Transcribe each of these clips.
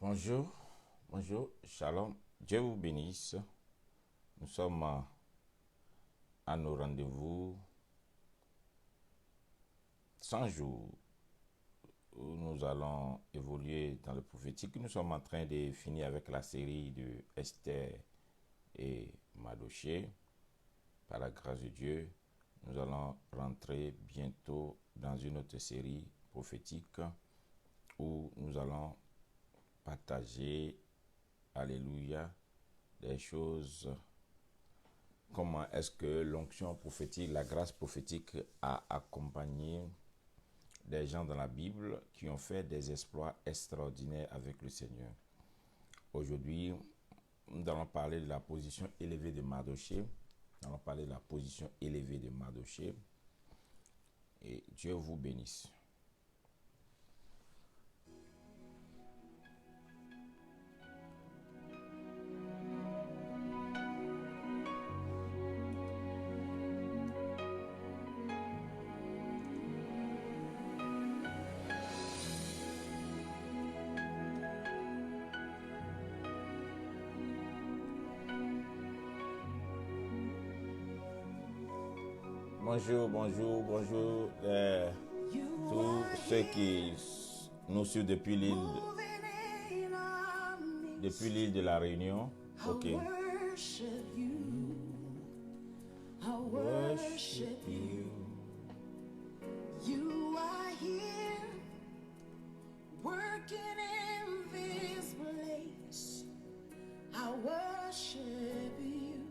Bonjour, bonjour, shalom, Dieu vous bénisse. Nous sommes à nos rendez-vous 100 jours où nous allons évoluer dans le prophétique. Nous sommes en train de finir avec la série de Esther et Mardochée. Par la grâce de Dieu, nous allons rentrer bientôt dans une autre série prophétique où nous allons partager, alléluia, des choses. Comment est-ce que l'onction prophétique, la grâce prophétique a accompagné des gens dans la Bible qui ont fait des exploits extraordinaires avec le Seigneur. Aujourd'hui, nous allons parler de la position élevée de Mardochée. Nous allons parler de la position élevée de Mardochée. Et Dieu vous bénisse. Bonjour, bonjour, bonjour tous ceux qui nous suivent depuis l'île de la Réunion. Ok. Worship you. You are here, working in this place. I worship you.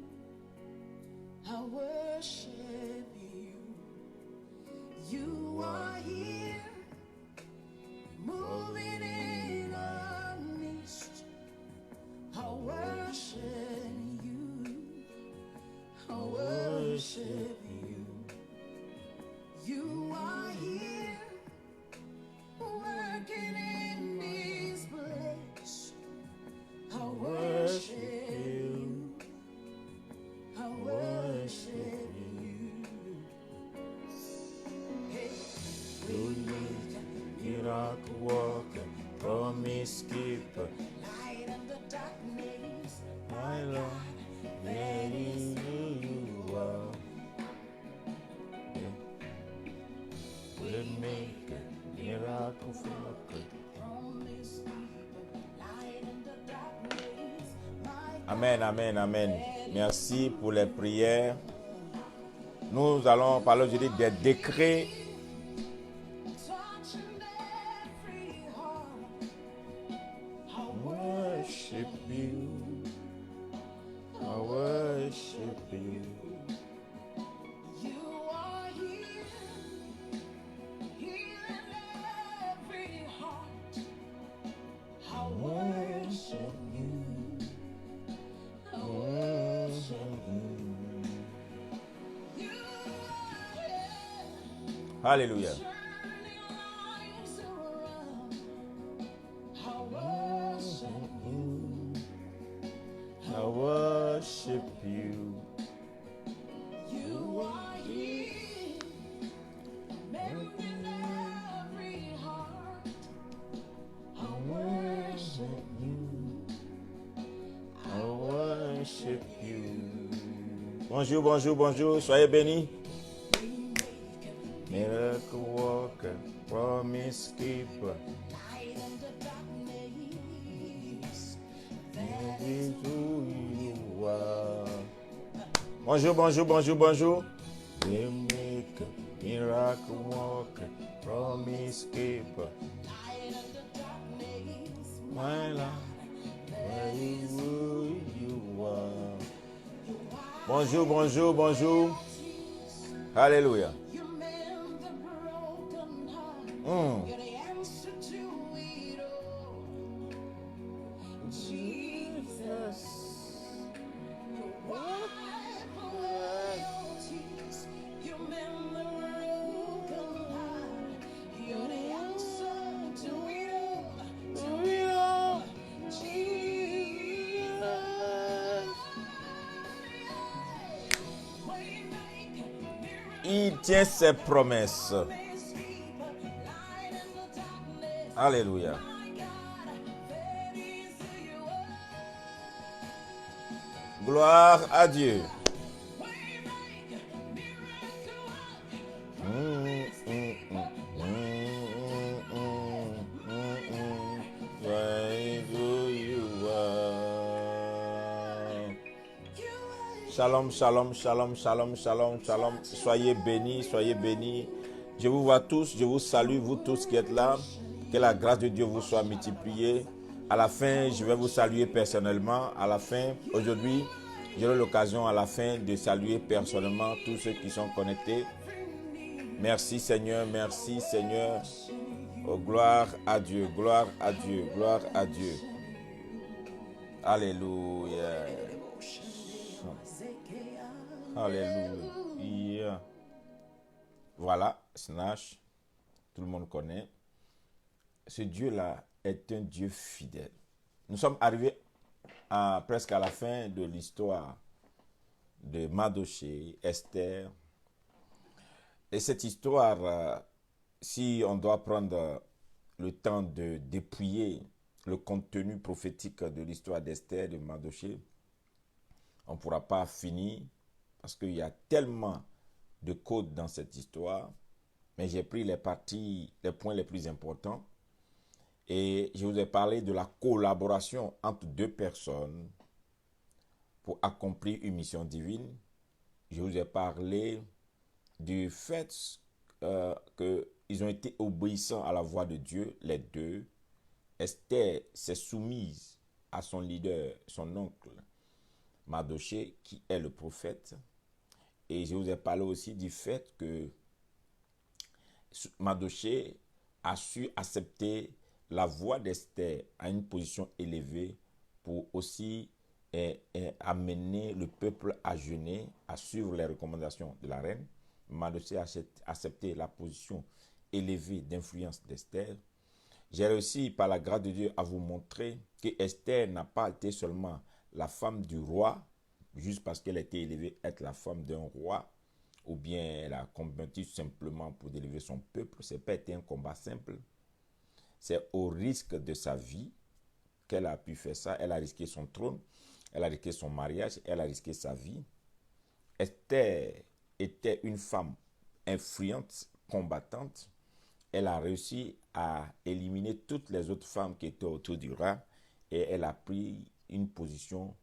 I worship you. You are here, moving in our midst. I worship you. I worship you. You are here, working in this place. I worship you. I worship you. Hey, Miracle worker, promise keeper, light in the darkness. my Lord, there is who you are. Waymaker, miracle worker. Promise keeper, light in the darkness. My Amen, amen, amen. Merci pour les prières. Nous allons parler aujourd'hui des décrets touching every heart. I worship you. I worship you. You are here, healing every heart. I worship you. I worship you. You are here, Alléluia. turning lives around. I worship you. I worship you. You are here, mending every heart. I worship you. I worship you. Bonjour, bonjour, bonjour. Soyez bénis. Miracle worker, promise keeper. Light in the darkness. That is who you are. Bonjour, bonjour, bonjour, bonjour. Waymaker, miracle worker, promise keeper. Light in the darkness. My Lord, that is who you are. Bonjour, bonjour, bonjour. Alléluia. You mend the broken heart. You're the answer to it all. Jesus, you wipe away all tears. You mend the broken heart. You're the answer to it all. To it all. Jesus. Waymaker, Il tient ses promesses. miracle, light in the darkness. Alléluia. My God, very Gloire à Dieu. Wherever you are. Shalom, shalom, shalom, shalom, shalom, shalom. Soyez bénis, soyez bénis. Je vous vois tous, je vous salue, vous tous qui êtes là. Que la grâce de Dieu vous soit multipliée. À la fin, je vais vous saluer personnellement. À la fin, aujourd'hui, j'aurai l'occasion à la fin de saluer personnellement tous ceux qui sont connectés. Merci Seigneur, merci Seigneur. Oh, gloire à Dieu, gloire à Dieu, gloire à Dieu. Alléluia. Alléluia. Voilà, Snatch, tout le monde connaît. Ce Dieu-là est un Dieu fidèle. Nous sommes arrivés presque à la fin de l'histoire de Mardochée, Esther. Et cette histoire, si on doit prendre le temps de dépouiller le contenu prophétique de l'histoire d'Esther, de Mardochée, on ne pourra pas finir parce qu'il y a tellement de codes dans cette histoire. Mais j'ai pris les points les plus importants. Et je vous ai parlé de la collaboration entre deux personnes pour accomplir une mission divine. Je vous ai parlé du fait qu'ils ont été obéissants à la voix de Dieu, les deux. Esther s'est soumise à son leader, son oncle, Mardochée, qui est le prophète. Et je vous ai parlé aussi du fait que Mardochée a su accepter la voix d'Esther à une position élevée pour aussi amener le peuple à jeûner, à suivre les recommandations de la reine. Mardochée a accepté la position élevée d'influence d'Esther. J'ai réussi par la grâce de Dieu à vous montrer que Esther n'a pas été seulement la femme du roi, juste parce qu'elle a été élevée être la femme d'un roi, ou bien elle a combattu simplement pour délivrer son peuple. Ce n'a pas été un combat simple. C'est au risque de sa vie qu'elle a pu faire ça. Elle a risqué son trône, elle a risqué son mariage, elle a risqué sa vie. Esther était une femme influente, combattante. Elle a réussi à éliminer toutes les autres femmes qui étaient autour du roi et elle a pris une position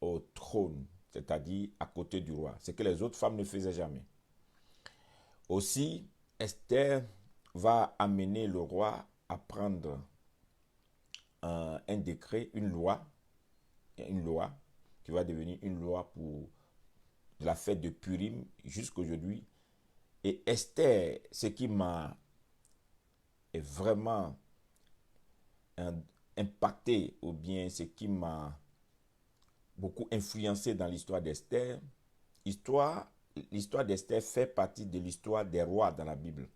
au trône, c'est-à-dire à côté du roi, ce que les autres femmes ne faisaient jamais. Aussi, Esther va amener le roi à prendre un décret, une loi qui va devenir une loi pour la fête de Purim jusqu'aujourd'hui. Et Esther, ce qui m'a vraiment impacté, ou bien ce qui m'a beaucoup influencé dans l'histoire d'Esther, l'histoire d'Esther fait partie de l'histoire des rois dans la Bible.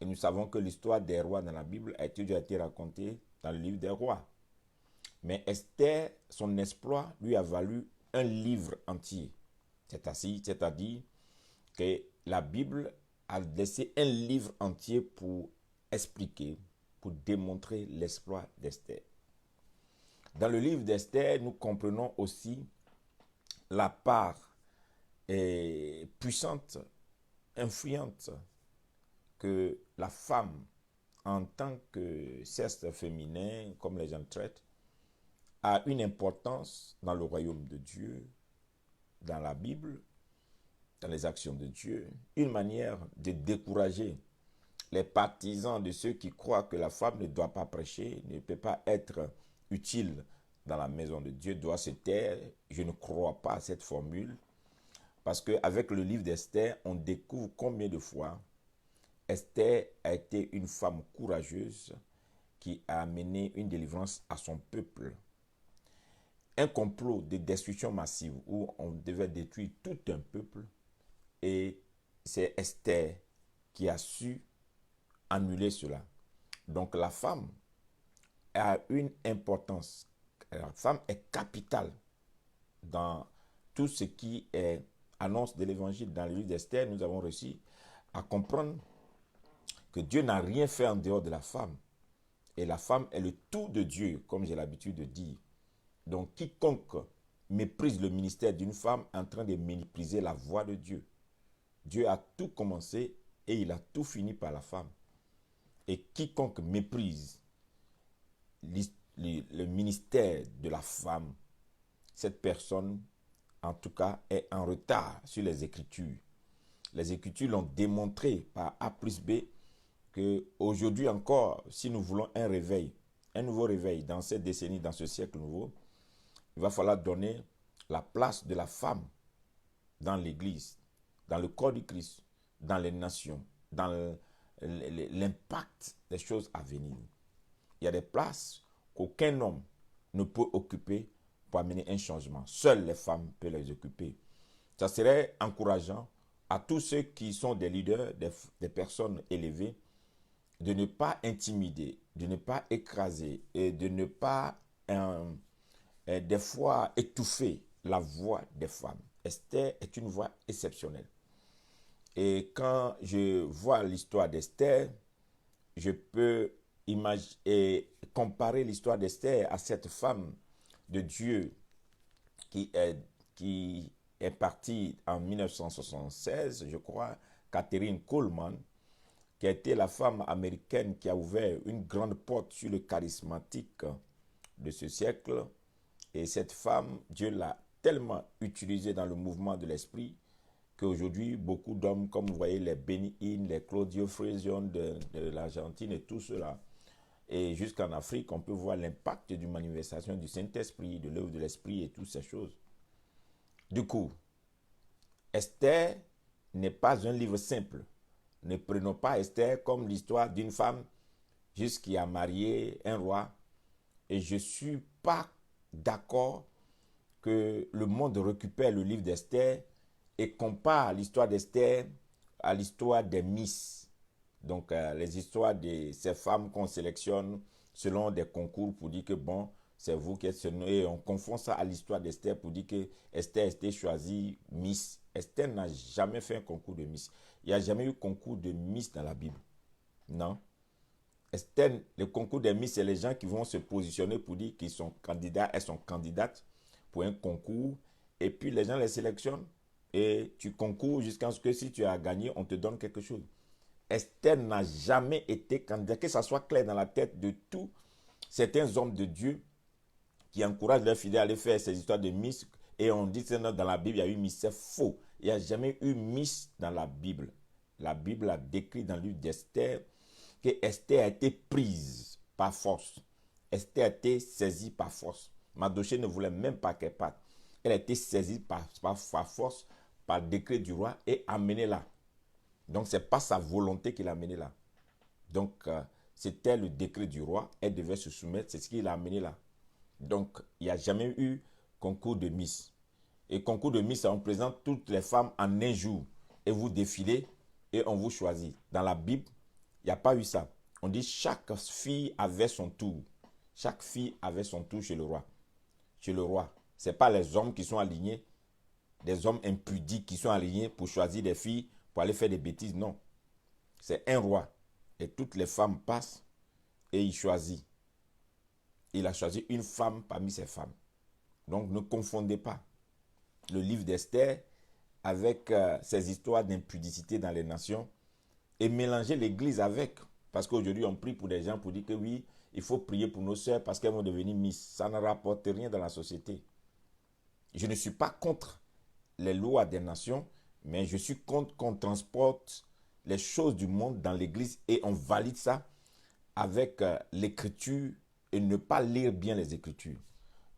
Et nous savons que l'histoire des rois dans la Bible a déjà été racontée dans le livre des rois. Mais Esther, son exploit lui a valu un livre entier. C'est-à-dire que la Bible a laissé un livre entier pour expliquer, pour démontrer l'exploit d'Esther. Dans le livre d'Esther, nous comprenons aussi la part puissante, influente que la femme, en tant que sexe féminin, comme les gens traitent, a une importance dans le royaume de Dieu, dans la Bible, dans les actions de Dieu, une manière de décourager les partisans de ceux qui croient que la femme ne doit pas prêcher, ne peut pas être utile dans la maison de Dieu, doit se taire. Je ne crois pas à cette formule, parce qu'avec le livre d'Esther, on découvre combien de fois Esther a été une femme courageuse qui a amené une délivrance à son peuple. Un complot de destruction massive où on devait détruire tout un peuple, et c'est Esther qui a su annuler cela. Donc la femme a une importance. La femme est capitale dans tout ce qui est annonce de l'évangile. Dans le livre d'Esther, nous avons réussi à comprendre que Dieu n'a rien fait en dehors de la femme. Et la femme est le tout de Dieu, comme j'ai l'habitude de dire. Donc quiconque méprise le ministère d'une femme est en train de mépriser la voix de Dieu. Dieu a tout commencé et il a tout fini par la femme. Et quiconque méprise le ministère de la femme, cette personne, en tout cas, est en retard sur les Écritures. Les Écritures l'ont démontré par A plus B qu'aujourd'hui encore, si nous voulons un réveil, un nouveau réveil dans cette décennie, dans ce siècle nouveau, il va falloir donner la place de la femme dans l'Église, dans le corps du Christ, dans les nations, dans l'impact des choses à venir. Il y a des places qu'aucun homme ne peut occuper pour amener un changement. Seules les femmes peuvent les occuper. Ça serait encourageant à tous ceux qui sont des leaders, des personnes élevées, de ne pas intimider, de ne pas écraser et de ne pas, des fois, étouffer la voix des femmes. Esther est une voix exceptionnelle. Et quand je vois l'histoire d'Esther, je peux comparer l'histoire d'Esther à cette femme de Dieu qui est partie en 1976, je crois, Catherine Coleman, qui a été la femme américaine qui a ouvert une grande porte sur le charismatique de ce siècle. Et cette femme, Dieu l'a tellement utilisée dans le mouvement de l'esprit qu'aujourd'hui, beaucoup d'hommes, comme vous voyez, les Benny Hinn, les Claudio Frison de l'Argentine et tout cela, et jusqu'en Afrique, on peut voir l'impact d'une manifestation du Saint-Esprit, de l'œuvre de l'Esprit et toutes ces choses. Du coup, Esther n'est pas un livre simple. Ne prenons pas Esther comme l'histoire d'une femme juste qui a marié un roi. Et je ne suis pas d'accord que le monde récupère le livre d'Esther et compare l'histoire d'Esther à l'histoire des Miss. Donc, les histoires de ces femmes qu'on sélectionne selon des concours pour dire que bon, c'est vous qui êtes et on confond ça à l'histoire d'Esther pour dire que Esther a été choisie Miss. Esther n'a jamais fait un concours de Miss. Il n'y a jamais eu concours de Miss dans la Bible. Non. Esther, le concours des Miss, c'est les gens qui vont se positionner pour dire qu'ils sont candidats, elles sont candidates pour un concours. Et puis les gens les sélectionnent et tu concours jusqu'à ce que si tu as gagné, on te donne quelque chose. Esther n'a jamais été candidate, que ça soit clair dans la tête de tous certains hommes de Dieu qui encouragent leurs fidèles à aller faire ces histoires de Miss. Et on dit que dans la Bible, il y a eu Miss. C'est faux. Il n'y a jamais eu Miss dans la Bible. La Bible a décrit dans le livre d'Esther que Esther a été prise par force. Esther a été saisie par force. Mardochée ne voulait même pas qu'elle parte. Elle a été saisie par force, par décret du roi et amenée là. Donc, ce n'est pas sa volonté qui l'a amenée là. Donc, c'était le décret du roi. Elle devait se soumettre. C'est ce qui l'a amenée là. Donc, il n'y a jamais eu concours de Miss. Et concours de Miss, on présente toutes les femmes en un jour. Et vous défilez et on vous choisit. Dans la Bible, il n'y a pas eu ça. On dit chaque fille avait son tour. Chaque fille avait son tour chez le roi. Chez le roi. Ce n'est pas les hommes qui sont alignés, des hommes impudiques qui sont alignés pour choisir des filles, pour aller faire des bêtises. Non. C'est un roi. Et toutes les femmes passent et il choisit. Il a choisi une femme parmi ses femmes. Donc ne confondez pas le livre d'Esther avec ces histoires d'impudicité dans les nations et mélangez l'église avec. Parce qu'aujourd'hui, on prie pour des gens pour dire que oui, il faut prier pour nos sœurs parce qu'elles vont devenir Miss. Ça ne rapporte rien dans la société. Je ne suis pas contre les lois des nations, mais je suis contre qu'on transporte les choses du monde dans l'église et on valide ça avec l'écriture et ne pas lire bien les écritures.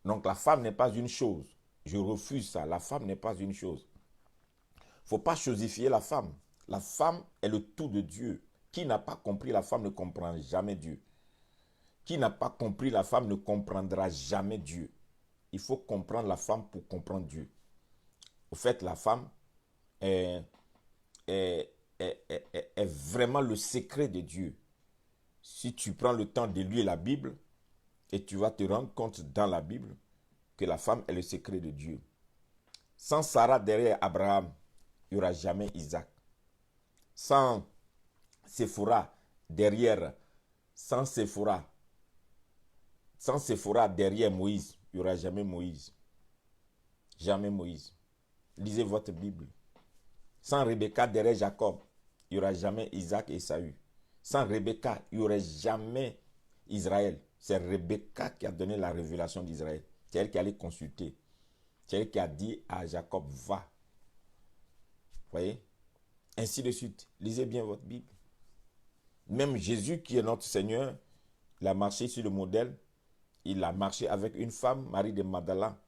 Donc la femme n'est pas une chose. Je refuse ça. La femme n'est pas une chose. Il ne faut pas chosifier la femme. La femme est le tout de Dieu. Qui n'a pas compris la femme ne comprend jamais Dieu. Qui n'a pas compris la femme ne comprendra jamais Dieu. Il faut comprendre la femme pour comprendre Dieu. Au fait, la femme est vraiment le secret de Dieu. Si tu prends le temps de lire la Bible, et tu vas te rendre compte dans la Bible que la femme est le secret de Dieu. Sans Sarah derrière Abraham, il n'y aura jamais Isaac. Sans Séphora derrière Moïse, il n'y aura jamais Moïse. jamais Moïse. Lisez votre Bible. Sans Rebecca derrière Jacob, il n'y aura jamais Isaac et Esaü. Sans Rebecca, il n'y aurait jamais Israël. C'est Rebecca qui a donné la révélation d'Israël. C'est elle qui allait consulter. C'est elle qui a dit à Jacob, va. Voyez? Ainsi de suite. Lisez bien votre Bible. Même Jésus, qui est notre Seigneur, il a marché sur le modèle. Il a marché avec une femme, Marie de Magdala,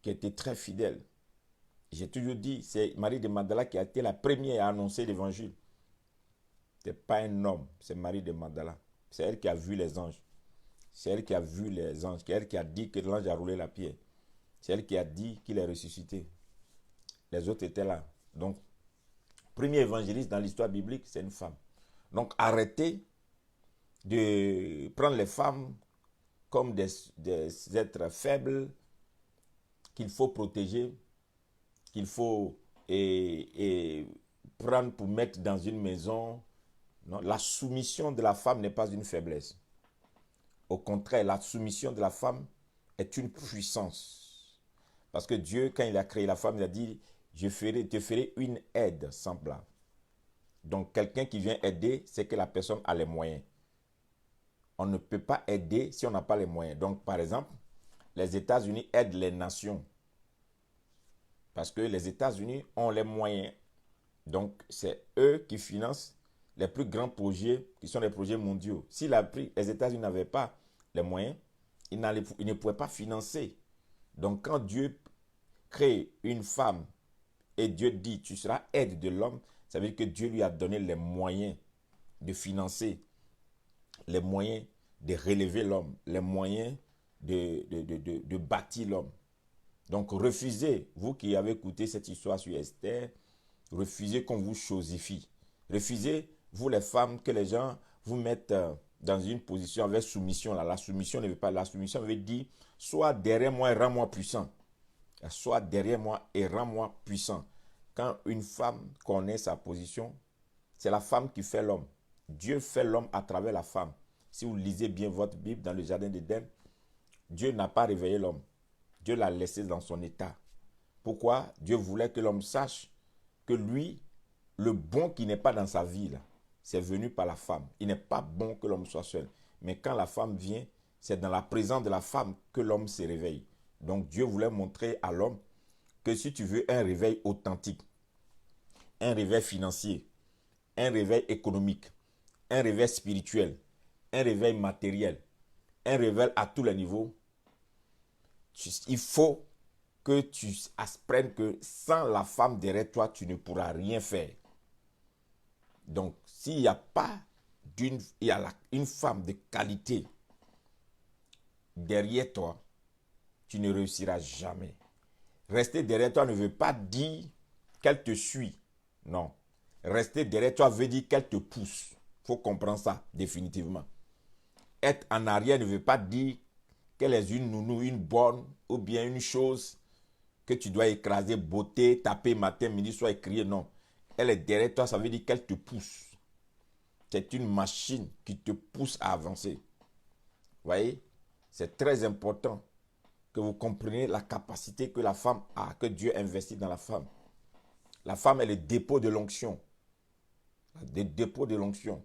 qui était très fidèle. J'ai toujours dit, c'est Marie de Magdala qui a été la première à annoncer l'évangile. Ce n'est pas un homme, c'est Marie de Magdala. C'est elle qui a vu les anges. C'est elle qui a vu les anges. C'est elle qui a dit que l'ange a roulé la pierre. C'est elle qui a dit qu'il est ressuscité. Les autres étaient là. Donc, premier évangéliste dans l'histoire biblique, c'est une femme. Donc, arrêtez de prendre les femmes comme des êtres faibles qu'il faut protéger, qu'il faut prendre pour mettre dans une maison. Non, la soumission de la femme n'est pas une faiblesse. Au contraire, la soumission de la femme est une puissance. Parce que Dieu, quand il a créé la femme, il a dit, je te ferai une aide semblable. Donc, quelqu'un qui vient aider, c'est que la personne a les moyens. On ne peut pas aider si on n'a pas les moyens. Donc, par exemple, les États-Unis aident les nations. Parce que les États-Unis ont les moyens. Donc, c'est eux qui financent les plus grands projets qui sont les projets mondiaux. Si les États-Unis n'avaient pas les moyens, ils ne pouvaient pas financer. Donc, quand Dieu crée une femme et Dieu dit, tu seras aide de l'homme, ça veut dire que Dieu lui a donné les moyens de financer, les moyens de relever l'homme, les moyens de bâtir l'homme. Donc, refusez, vous qui avez écouté cette histoire sur Esther, refusez qu'on vous chosifie. Refusez, vous les femmes, que les gens vous mettent dans une position avec soumission. Là. La soumission ne veut pas, la soumission veut dire, sois derrière moi et rends-moi puissant. Sois derrière moi et rends-moi puissant. Quand une femme connaît sa position, c'est la femme qui fait l'homme. Dieu fait l'homme à travers la femme. Si vous lisez bien votre Bible dans le jardin d'Éden, Dieu n'a pas réveillé l'homme. Dieu l'a laissé dans son état. Pourquoi? Dieu voulait que l'homme sache que lui, le bon qui n'est pas dans sa vie, là, c'est venu par la femme. Il n'est pas bon que l'homme soit seul. Mais quand la femme vient, c'est dans la présence de la femme que l'homme se réveille. Donc Dieu voulait montrer à l'homme que si tu veux un réveil authentique, un réveil financier, un réveil économique, un réveil spirituel, un réveil matériel, un réveil à tous les niveaux, il faut que tu apprennes que sans la femme derrière toi, tu ne pourras rien faire. Donc, s'il n'y a pas une femme de qualité derrière toi, tu ne réussiras jamais. Rester derrière toi ne veut pas dire qu'elle te suit. Non. Rester derrière toi veut dire qu'elle te pousse. Il faut comprendre ça définitivement. Être en arrière ne veut pas dire qu'elle est une nounou, une bonne ou bien une chose que tu dois écraser, botter, taper matin, midi, soir et crier. Non. Elle est derrière toi, ça veut dire qu'elle te pousse. C'est une machine qui te pousse à avancer. Vous voyez? C'est très important que vous compreniez la capacité que la femme a, que Dieu investit dans la femme. La femme est le dépôt de l'onction. Le dépôt de l'onction.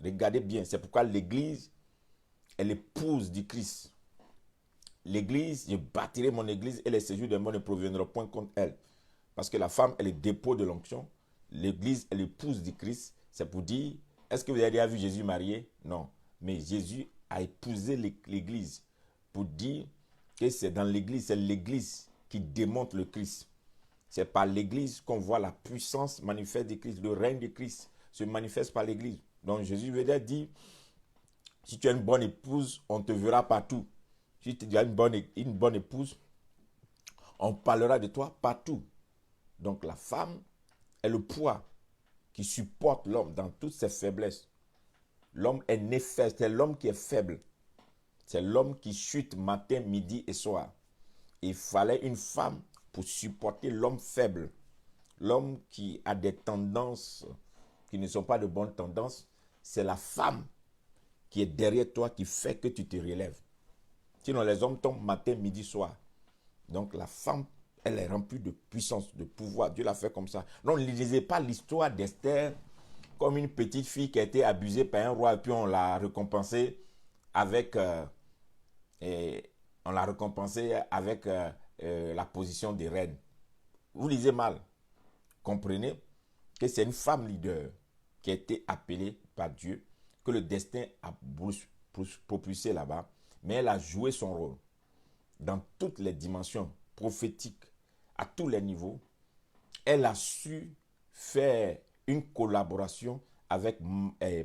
Regardez bien, c'est pourquoi l'Église est l'épouse du Christ. L'Église, je bâtirai mon Église et les séjours de moi ne proviendront point contre elle. Parce que la femme est le dépôt de l'onction. L'Église est l'épouse du Christ. C'est pour dire, est-ce que vous avez déjà vu Jésus marié? Non. Mais Jésus a épousé l'Église pour dire que c'est dans l'Église, c'est l'Église qui démontre le Christ. C'est par l'Église qu'on voit la puissance manifeste de Christ. Le règne de Christ se manifeste par l'Église. Donc Jésus veut dire, si tu as une bonne épouse, on te verra partout. Si tu as une bonne épouse, on parlera de toi partout. Donc la femme est le poids qui supporte l'homme dans toutes ses faiblesses. L'homme est né faible, c'est l'homme qui est faible. C'est l'homme qui chute matin, midi et soir. Il fallait une femme pour supporter l'homme faible. L'homme qui a des tendances qui ne sont pas de bonnes tendances, c'est la femme qui est derrière toi qui fait que tu te relèves. Sinon, les hommes tombent matin, midi, soir. Donc, la femme Elle est remplie de puissance, de pouvoir. Dieu l'a fait comme ça. Non, ne lisez pas l'histoire d'Esther comme une petite fille qui a été abusée par un roi et puis on l'a récompensée avec, la position de reine. Vous lisez mal. Comprenez que c'est une femme leader qui a été appelée par Dieu, que le destin a propulsé là-bas, mais elle a joué son rôle dans toutes les dimensions prophétiques, à tous les niveaux. Elle a su faire une collaboration avec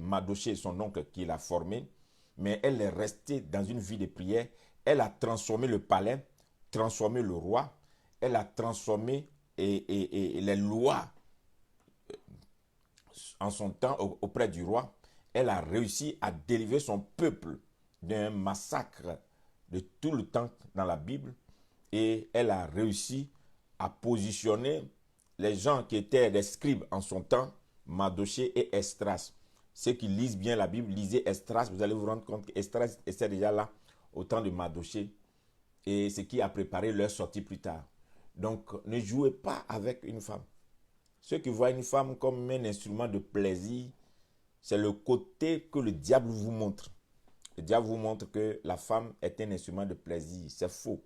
Madoché, son oncle qui l'a formé, mais elle est restée dans une vie de prière. Elle a transformé le palais, transformé le roi, elle a transformé les lois en son temps auprès du roi. Elle a réussi à délivrer son peuple d'un massacre de tout le temps dans la Bible et elle a réussi à positionner les gens qui étaient des scribes en son temps, Madoché et Esdras. Ceux qui lisent bien la Bible, lisez Esdras, vous allez vous rendre compte qu'Esdras était déjà là au temps de Madoché et ce qui a préparé leur sortie plus tard. Donc, ne jouez pas avec une femme. Ceux qui voient une femme comme un instrument de plaisir, c'est le côté que le diable vous montre. Le diable vous montre que la femme est un instrument de plaisir. C'est faux.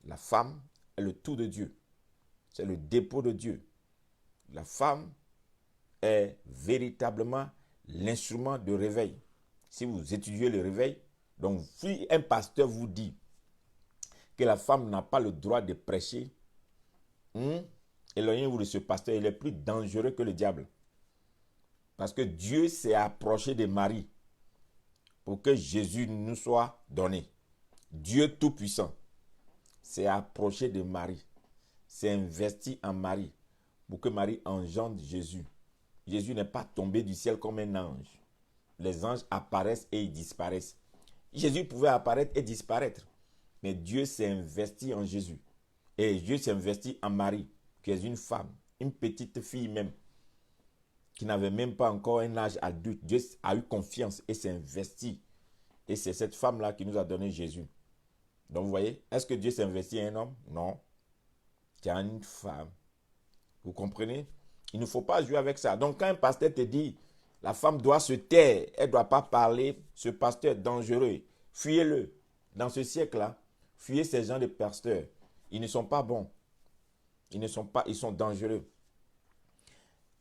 La femme est le tout de Dieu. C'est le dépôt de Dieu. La femme est véritablement l'instrument de réveil. Si vous étudiez le réveil, donc si un pasteur vous dit que la femme n'a pas le droit de prêcher, éloignez-vous de ce pasteur, il est plus dangereux que le diable. Parce que Dieu s'est approché de Marie pour que Jésus nous soit donné. Dieu Tout-Puissant s'est approché de Marie, s'est investi en Marie pour que Marie engendre Jésus. Jésus n'est pas tombé du ciel comme un ange. Les anges apparaissent et ils disparaissent. Jésus pouvait apparaître et disparaître. Mais Dieu s'est investi en Jésus. Et Dieu s'est investi en Marie, qui est une femme, une petite fille même, qui n'avait même pas encore un âge adulte. Dieu a eu confiance et s'est investi. Et c'est cette femme-là qui nous a donné Jésus. Donc vous voyez, est-ce que Dieu s'est investi en un homme? Non. C'est en une femme. Vous comprenez? Il ne faut pas jouer avec ça. Donc quand un pasteur te dit, la femme doit se taire, elle ne doit pas parler, ce pasteur est dangereux. Fuyez-le. Dans ce siècle-là, fuyez ces gens de pasteurs. Ils ne sont pas bons. Ils sont dangereux.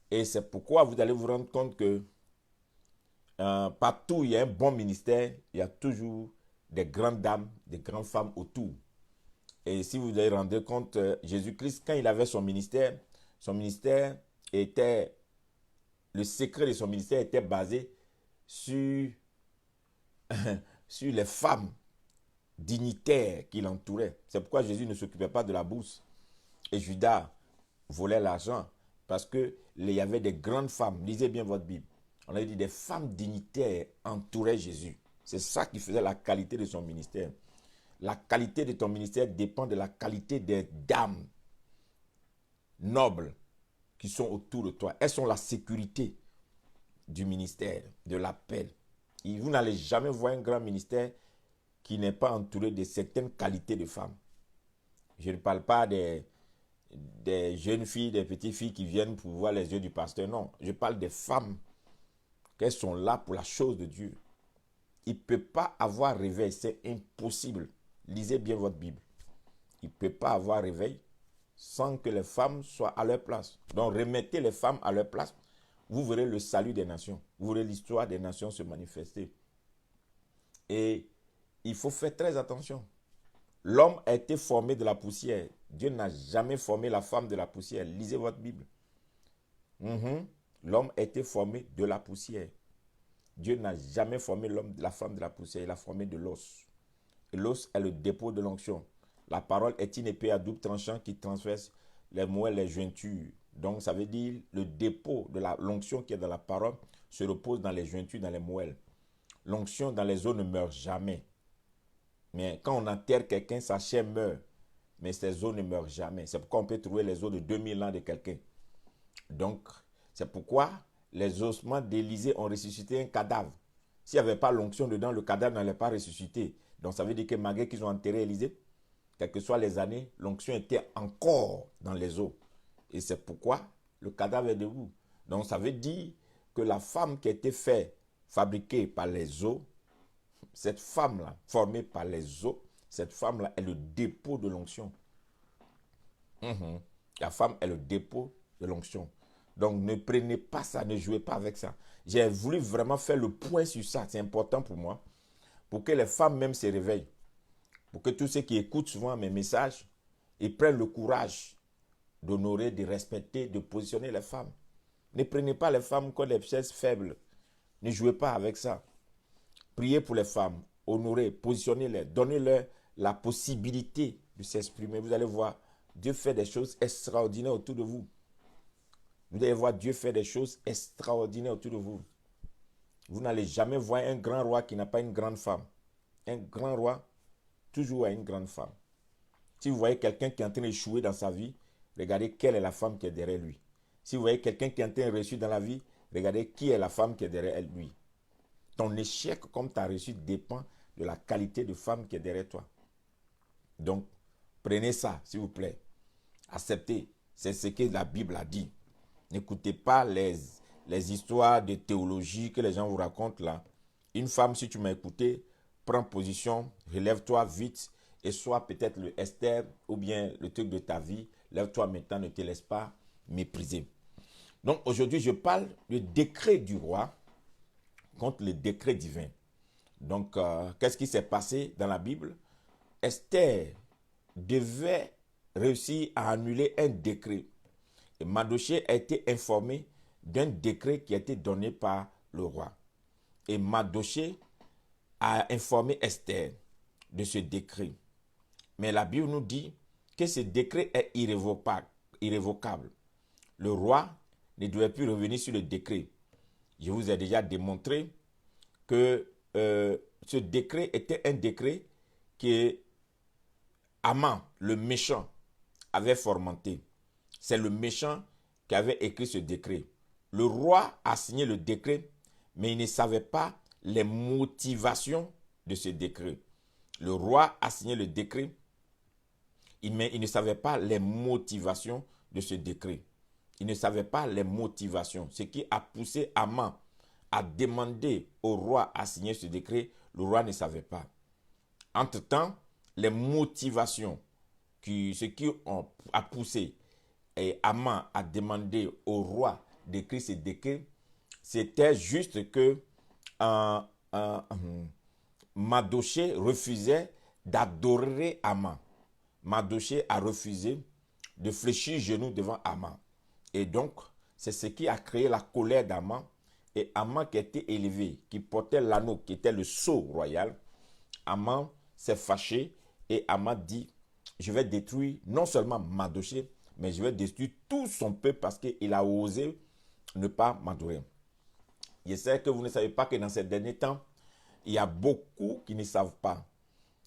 Et c'est pourquoi vous allez vous rendre compte que partout où il y a un bon ministère, il y a toujours des grandes dames, des grandes femmes autour. Et si vous allez rendre compte, Jésus-Christ, quand il avait son ministère était, le secret de son ministère était basé sur, sur les femmes dignitaires qui l'entouraient. C'est pourquoi Jésus ne s'occupait pas de la bourse. Et Judas volait l'argent parce qu'il y avait des grandes femmes. Lisez bien votre Bible. On a dit des femmes dignitaires entouraient Jésus. C'est ça qui faisait la qualité de son ministère. La qualité de ton ministère dépend de la qualité des dames nobles qui sont autour de toi. Elles sont la sécurité du ministère, de l'appel. Et vous n'allez jamais voir un grand ministère qui n'est pas entouré de certaines qualités de femmes. Je ne parle pas des jeunes filles, des petites filles qui viennent pour voir les yeux du pasteur. Non, je parle des femmes qu'elles sont là pour la chose de Dieu. Il ne peut pas avoir réveil, c'est impossible. Lisez bien votre Bible. Il ne peut pas avoir réveil sans que les femmes soient à leur place. Donc remettez les femmes à leur place. Vous verrez le salut des nations. Vous verrez l'histoire des nations se manifester. Et il faut faire très attention. L'homme a été formé de la poussière. Dieu n'a jamais formé la femme de la poussière. Lisez votre Bible. L'homme a été formé de la poussière. Dieu n'a jamais formé la femme de la poussière. Il a formé de l'os. Et l'os est le dépôt de l'onction. La parole est une épée à double tranchant qui transperce les moelles, les jointures. Donc ça veut dire le dépôt de l'onction qui est dans la parole se repose dans les jointures, dans les moelles. L'onction dans les os ne meurt jamais. Mais quand on enterre quelqu'un, sa chair meurt. Mais ses os ne meurent jamais. C'est pourquoi on peut trouver les os de 2000 ans de quelqu'un. Donc, c'est pourquoi les ossements d'Élisée ont ressuscité un cadavre. S'il n'y avait pas l'onction dedans, le cadavre n'allait pas ressusciter. Donc, ça veut dire que malgré qu'ils ont enterré Élisée, quelles que soient les années, l'onction était encore dans les eaux. Et c'est pourquoi le cadavre est debout. Donc ça veut dire que la femme qui a été fabriquée par les eaux, cette femme-là, formée par les eaux, cette femme-là est le dépôt de l'onction. La femme est le dépôt de l'onction. Donc ne prenez pas ça, ne jouez pas avec ça. J'ai voulu vraiment faire le point sur ça, c'est important pour moi, pour que les femmes même se réveillent, pour que tous ceux qui écoutent souvent mes messages, ils prennent le courage d'honorer, de respecter, de positionner les femmes. Ne prenez pas les femmes comme des pièces faibles. Ne jouez pas avec ça. Priez pour les femmes, honorez, positionnez-les, donnez-leur la possibilité de s'exprimer. Vous allez voir, Dieu fait des choses extraordinaires autour de vous. Vous allez voir Dieu faire des choses extraordinaires autour de vous. Vous n'allez jamais voir un grand roi qui n'a pas une grande femme. Un grand roi, toujours a une grande femme. Si vous voyez quelqu'un qui est en train d'échouer dans sa vie, regardez quelle est la femme qui est derrière lui. Si vous voyez quelqu'un qui est en train de réussir dans la vie, regardez qui est la femme qui est derrière lui. Ton échec comme ta réussite dépend de la qualité de femme qui est derrière toi. Donc, prenez ça, s'il vous plaît. Acceptez. C'est ce que la Bible a dit. N'écoutez pas les histoires de théologie que les gens vous racontent là. Une femme, si tu m'as écouté, prends position, relève-toi vite et sois peut-être le Esther ou bien le truc de ta vie. Lève-toi maintenant, ne te laisse pas mépriser. Donc aujourd'hui, je parle du décret du roi contre le décret divin. Donc, qu'est-ce qui s'est passé dans la Bible? Esther devait réussir à annuler un décret. Et Mardochée a été informé d'un décret qui a été donné par le roi. Et Mardochée a informé Esther de ce décret. Mais la Bible nous dit que ce décret est irrévocable. Le roi ne devait plus revenir sur le décret. Je vous ai déjà démontré que ce décret était un décret que Haman, le méchant, avait fomenté. C'est le méchant qui avait écrit ce décret. Le roi a signé le décret, mais il ne savait pas les motivations de ce décret. Le roi a signé le décret, mais il ne savait pas les motivations de ce décret. Il ne savait pas les motivations. Ce qui a poussé Haman à demander au roi à signer ce décret, le roi ne savait pas. Entre-temps, les motivations, ce qui a poussé et Haman a demandé au roi d'écrire ce décret, c'était juste que Mardochée refusait d'adorer Haman. Mardochée a refusé de fléchir genoux devant Haman. Et donc, c'est ce qui a créé la colère d'Haman. Et Haman qui était élevé, qui portait l'anneau, qui était le sceau royal, Haman s'est fâché et Haman dit, je vais détruire non seulement Mardochée, mais je vais détruire tout son peuple parce qu'il a osé ne pas m'adorer. Je sais que vous ne savez pas que dans ces derniers temps, il y a beaucoup qui ne savent pas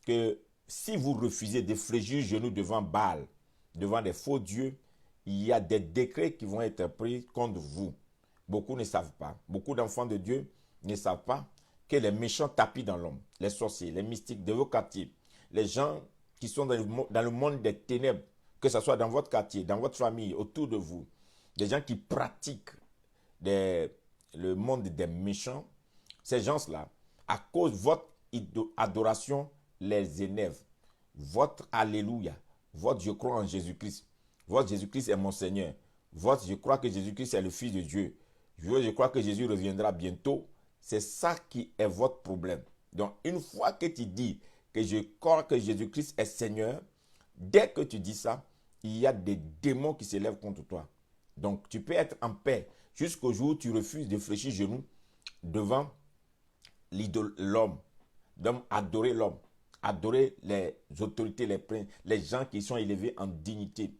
que si vous refusez de fléchir genoux devant Baal, devant des faux dieux, il y a des décrets qui vont être pris contre vous. Beaucoup ne savent pas. Beaucoup d'enfants de Dieu ne savent pas que les méchants tapis dans l'homme, les sorciers, les mystiques de vos quartiers, les gens qui sont dans le monde des ténèbres, que ce soit dans votre quartier, dans votre famille, autour de vous, des gens qui pratiquent le monde des méchants, ces gens-là, à cause de votre adoration, les énerve. Votre Alléluia, votre je crois en Jésus-Christ, votre Jésus-Christ est mon Seigneur, votre je crois que Jésus-Christ est le Fils de Dieu, je crois que Jésus reviendra bientôt, c'est ça qui est votre problème. Donc, une fois que tu dis que je crois que Jésus-Christ est Seigneur, dès que tu dis ça, il y a des démons qui s'élèvent contre toi. Donc, tu peux être en paix jusqu'au jour où tu refuses de fléchir genoux devant l'homme, adorer l'homme, adorer les autorités, les princes, les gens qui sont élevés en dignité.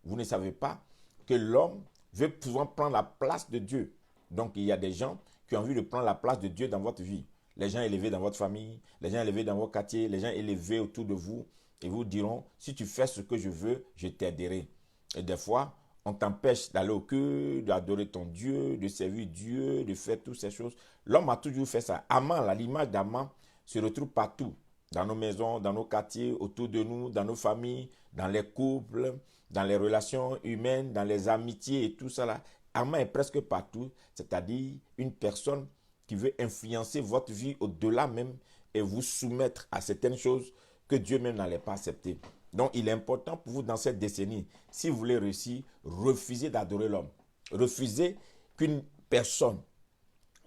Vous ne savez pas que l'homme veut souvent prendre la place de Dieu. Donc, il y a des gens qui ont envie de prendre la place de Dieu dans votre vie. Les gens élevés dans votre famille, les gens élevés dans vos quartiers, les gens élevés autour de vous, et vous diront, si tu fais ce que je veux, je t'aiderai. Et des fois, on t'empêche d'aller au culte, d'adorer ton Dieu, de servir Dieu, de faire toutes ces choses. L'homme a toujours fait ça. Haman, l'image d'Haman se retrouve partout. dans nos maisons, dans nos quartiers, autour de nous, dans nos familles, dans les couples, dans les relations humaines, dans les amitiés et tout ça là. Armand est presque partout, c'est-à-dire une personne qui veut influencer votre vie au-delà même et vous soumettre à certaines choses que Dieu même n'allait pas accepter. Donc, il est important pour vous dans cette décennie, si vous voulez réussir, refusez d'adorer l'homme. Refusez qu'une personne,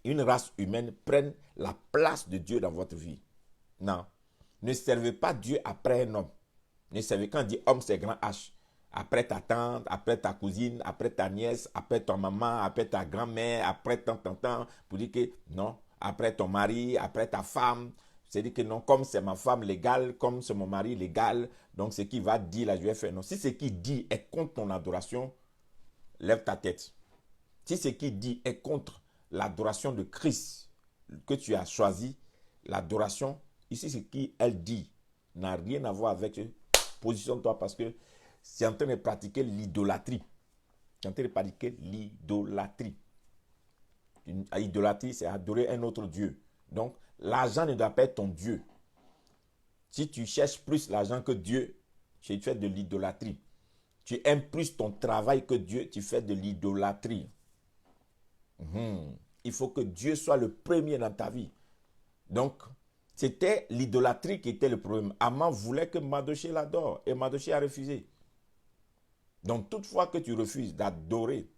une race humaine prenne la place de Dieu dans votre vie. Non. Ne servez pas Dieu après un homme. Ne servez, quand on dit homme, c'est grand H. Après ta tante, après ta cousine, après ta nièce, après ta maman, après ta grand-mère, après tant, pour dire que non, après ton mari, après ta femme. C'est-à-dire que non, comme c'est ma femme légale, comme c'est mon mari légal, donc ce qu'il va dire là, je vais faire. Non, si ce qu'il dit est contre ton adoration, lève ta tête. Si ce qu'il dit est contre l'adoration de Christ que tu as choisi, l'adoration, ici ce qu'elle dit n'a rien à voir avec positionne-toi parce que c'est en train de pratiquer l'idolâtrie. C'est en train de pratiquer l'idolâtrie. L'idolâtrie, c'est adorer un autre Dieu. Donc, l'argent ne doit pas être ton Dieu. Si tu cherches plus l'argent que Dieu, tu fais de l'idolâtrie. Tu aimes plus ton travail que Dieu, tu fais de l'idolâtrie. Il faut que Dieu soit le premier dans ta vie. Donc, c'était l'idolâtrie qui était le problème. Aman voulait que Mardochée l'adore et Mardochée a refusé. Donc, toutefois que tu refuses d'adorer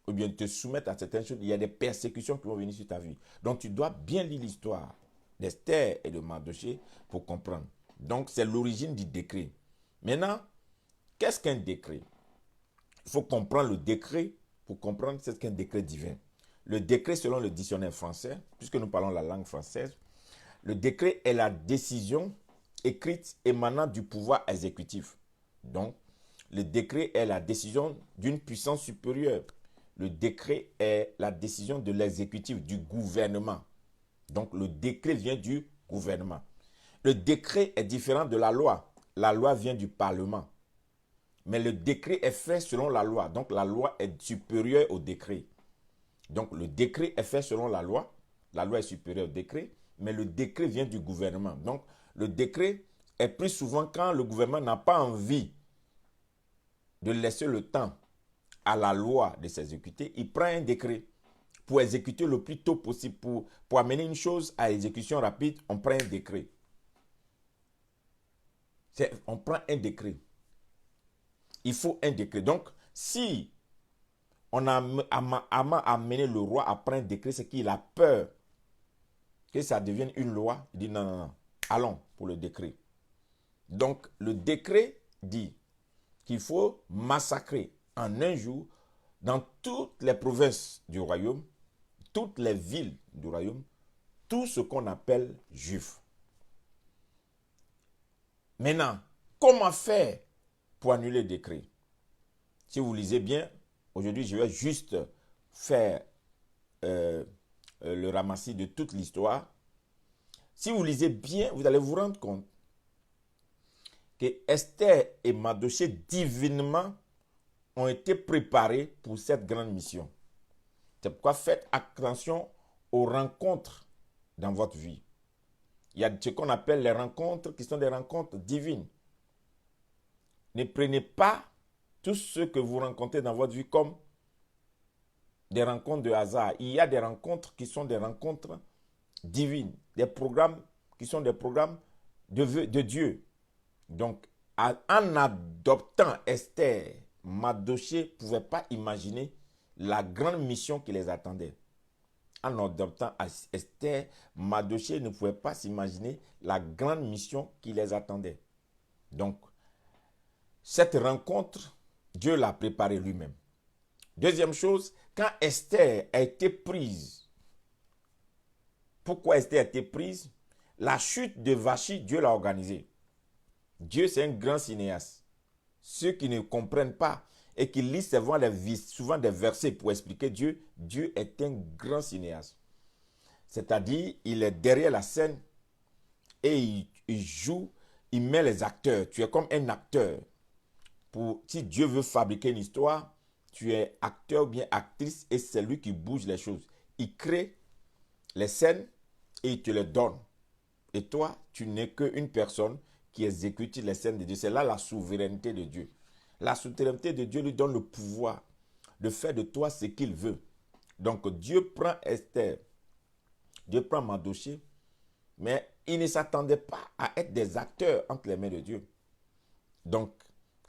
ou bien de te soumettre à certaines choses, il y a des persécutions qui vont venir sur ta vie. Donc, tu dois bien lire l'histoire d'Esther et de Mardochée pour comprendre. Donc, c'est l'origine du décret. Maintenant, qu'est-ce qu'un décret? Il faut comprendre le décret pour comprendre ce qu'est un décret divin. Le décret, selon le dictionnaire français, puisque nous parlons la langue française, le décret est la décision écrite émanant du pouvoir exécutif. Donc, le décret est la décision d'une puissance supérieure. Le décret est la décision de l'exécutif, du gouvernement. Donc, le décret vient du gouvernement. Le décret est différent de la loi. La loi vient du Parlement. Mais le décret est fait selon la loi. Donc, la loi est supérieure au décret. Donc, le décret est fait selon la loi. La loi est supérieure au décret. Mais le décret vient du gouvernement. Donc, le décret est plus souvent quand le gouvernement n'a pas envie de laisser le temps à la loi de s'exécuter. Il prend un décret pour exécuter le plus tôt possible. Pour amener une chose à exécution rapide, on prend un décret. On prend un décret. Il faut un décret. Donc, si on a amené le roi à prendre un décret, c'est qu'il a peur que ça devienne une loi. Il dit non, non, non, allons pour le décret. Donc, le décret dit qu'il faut massacrer en un jour dans toutes les provinces du royaume, toutes les villes du royaume, tout ce qu'on appelle juifs. Maintenant, comment faire pour annuler le décret? Si vous lisez bien, aujourd'hui, je vais juste faire le ramassis de toute l'histoire. Si vous lisez bien, vous allez vous rendre compte que Esther et Mardochée divinement ont été préparés pour cette grande mission. C'est pourquoi faites attention aux rencontres dans votre vie. Il y a ce qu'on appelle les rencontres qui sont des rencontres divines. Ne prenez pas tout ce que vous rencontrez dans votre vie comme des rencontres de hasard. Il y a des rencontres qui sont des rencontres divines, des programmes qui sont des programmes de Dieu. Donc, en adoptant Esther, Mardochée ne pouvait pas imaginer la grande mission qui les attendait. En adoptant Esther, Mardochée ne pouvait pas s'imaginer la grande mission qui les attendait. Donc, cette rencontre, Dieu l'a préparée lui-même. Deuxième chose, quand Esther a été prise, pourquoi Esther a été prise? La chute de Vachi, Dieu l'a organisée. Dieu, c'est un grand cinéaste. Ceux qui ne comprennent pas et qui lisent souvent des versets pour expliquer Dieu, Dieu est un grand cinéaste. C'est-à-dire, il est derrière la scène et il joue, il met les acteurs. Tu es comme un acteur. Si Dieu veut fabriquer une histoire, tu es acteur ou bien actrice et c'est lui qui bouge les choses. Il crée les scènes et il te les donne. Et toi, tu n'es qu'une personne qui exécute les scènes de Dieu. C'est là la souveraineté de Dieu. La souveraineté de Dieu lui donne le pouvoir de faire de toi ce qu'il veut. Donc Dieu prend Esther, Dieu prend Mardochée, mais il ne s'attendait pas à être des acteurs entre les mains de Dieu. Donc,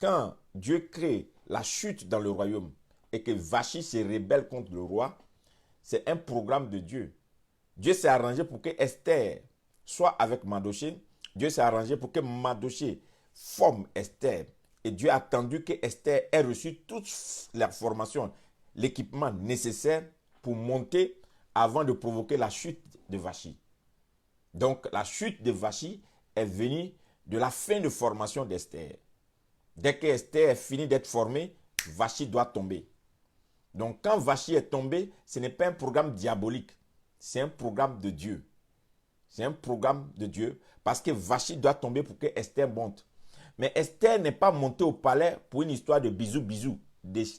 quand Dieu crée la chute dans le royaume et que Vachi se rébelle contre le roi, c'est un programme de Dieu. Dieu s'est arrangé pour que Esther soit avec Mardochée. Dieu s'est arrangé pour que Mardochée forme Esther. Et Dieu a attendu que Esther ait reçu toute la formation, l'équipement nécessaire pour monter avant de provoquer la chute de Vachi. Donc, la chute de Vachi est venue de la fin de formation d'Esther. Dès que Esther est finie d'être formée, Vachi doit tomber. Donc, quand Vachi est tombé, ce n'est pas un programme diabolique. C'est un programme de Dieu. C'est un programme de Dieu parce que Vachi doit tomber pour que Esther monte. Mais Esther n'est pas montée au palais pour une histoire de bisous-bisous, des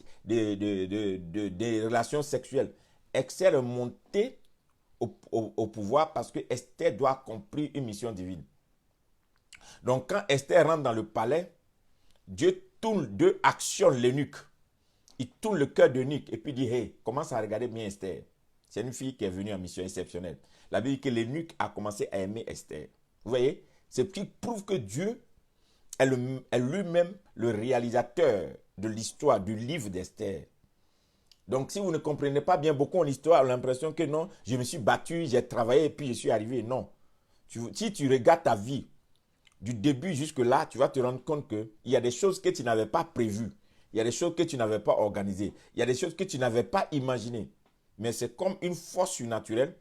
relations sexuelles. Esther est montée au pouvoir parce que Esther doit accomplir une mission divine. Donc, quand Esther rentre dans le palais, Dieu actionne l'eunuque. Il tourne le cœur de l'eunuque et puis dit, hey, commence à regarder bien Esther. C'est une fille qui est venue en mission exceptionnelle. La Bible dit que l'eunuque a commencé à aimer Esther. Vous voyez, c'est ce qui prouve que Dieu est lui-même le réalisateur de l'histoire, du livre d'Esther. Donc, si vous ne comprenez pas bien beaucoup l'histoire, vous avez l'impression que non, je me suis battu, j'ai travaillé et puis je suis arrivé. Non. Si tu regardes ta vie, du début jusque là, tu vas te rendre compte qu'il y a des choses que tu n'avais pas prévues. Il y a des choses que tu n'avais pas organisées. Il y a des choses que tu n'avais pas imaginées. Mais c'est comme une force surnaturelle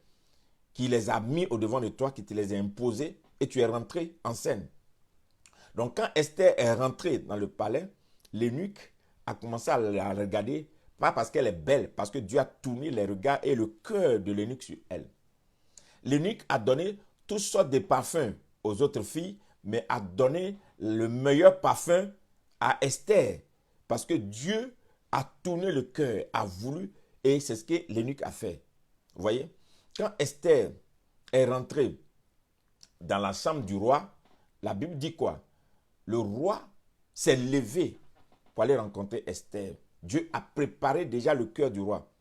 qui les a mis au devant de toi, qui te les a imposées et tu es rentré en scène. Donc quand Esther est rentrée dans le palais, l'eunuque a commencé à la regarder, pas parce qu'elle est belle, parce que Dieu a tourné les regards et le cœur de l'eunuque sur elle. L'eunuque a donné toutes sortes de parfums aux autres filles, mais a donné le meilleur parfum à Esther. Parce que Dieu a tourné le cœur, a voulu, et c'est ce que l'eunuque a fait. Vous voyez? Quand Esther est rentrée dans la chambre du roi, la Bible dit quoi? Le roi s'est levé pour aller rencontrer Esther. Dieu a préparé déjà le cœur du roi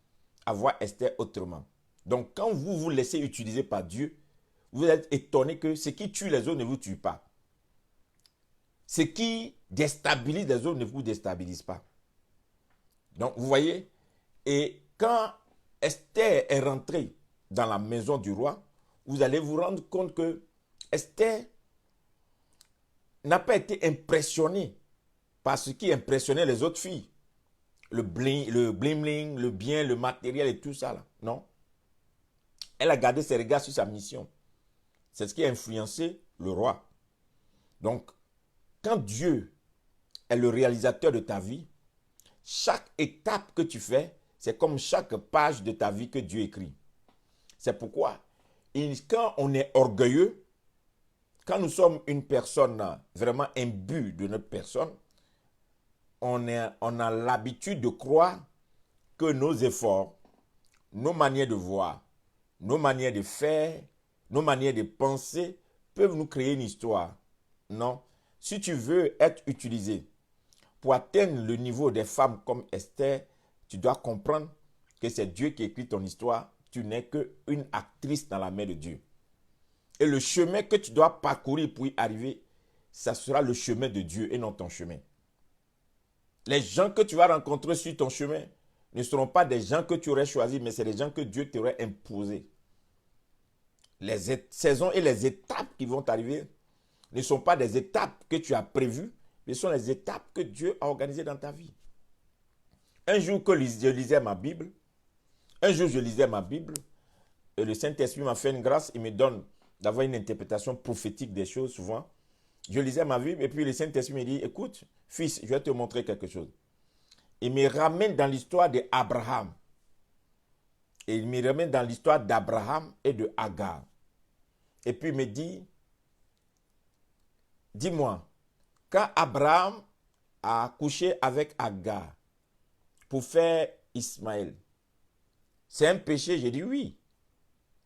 à voir Esther autrement. Donc quand vous vous laissez utiliser par Dieu, vous êtes étonné que ce qui tue les autres ne vous tue pas. Ce qui déstabilise les autres ne vous déstabilise pas. Donc vous voyez, et quand Esther est rentrée dans la maison du roi, vous allez vous rendre compte que Esther n'a pas été impressionnée par ce qui impressionnait les autres filles. Le bling, le bien, le matériel et tout ça là. Non. Elle a gardé ses regards sur sa mission. C'est ce qui a influencé le roi. Donc, quand Dieu est le réalisateur de ta vie, chaque étape que tu fais, c'est comme chaque page de ta vie que Dieu écrit. C'est pourquoi, quand on est orgueilleux, quand nous sommes une personne vraiment imbue de notre personne, on a l'habitude de croire que nos efforts, nos manières de voir, nos manières de faire, nos manières de penser peuvent nous créer une histoire. Non. Si tu veux être utilisé pour atteindre le niveau des femmes comme Esther, tu dois comprendre que c'est Dieu qui écrit ton histoire. Tu n'es qu'une actrice dans la main de Dieu. Et le chemin que tu dois parcourir pour y arriver, ça sera le chemin de Dieu et non ton chemin. Les gens que tu vas rencontrer sur ton chemin ne seront pas des gens que tu aurais choisis, mais c'est des gens que Dieu t'aurait imposés. Les saisons et les étapes qui vont t'arriver ne sont pas des étapes que tu as prévues, mais ce sont les étapes que Dieu a organisées dans ta vie. Un jour que je lisais ma Bible, et le Saint-Esprit m'a fait une grâce, il me donne d'avoir une interprétation prophétique des choses souvent. Je lisais ma Bible et puis le Saint-Esprit me dit, écoute, fils, je vais te montrer quelque chose. Il me ramène dans l'histoire d'Abraham. Et il me ramène dans l'histoire d'Abraham et de Agar. Et puis il me dit, dis-moi, quand Abraham a couché avec Agar pour faire Ismaël, c'est un péché? J'ai dit oui.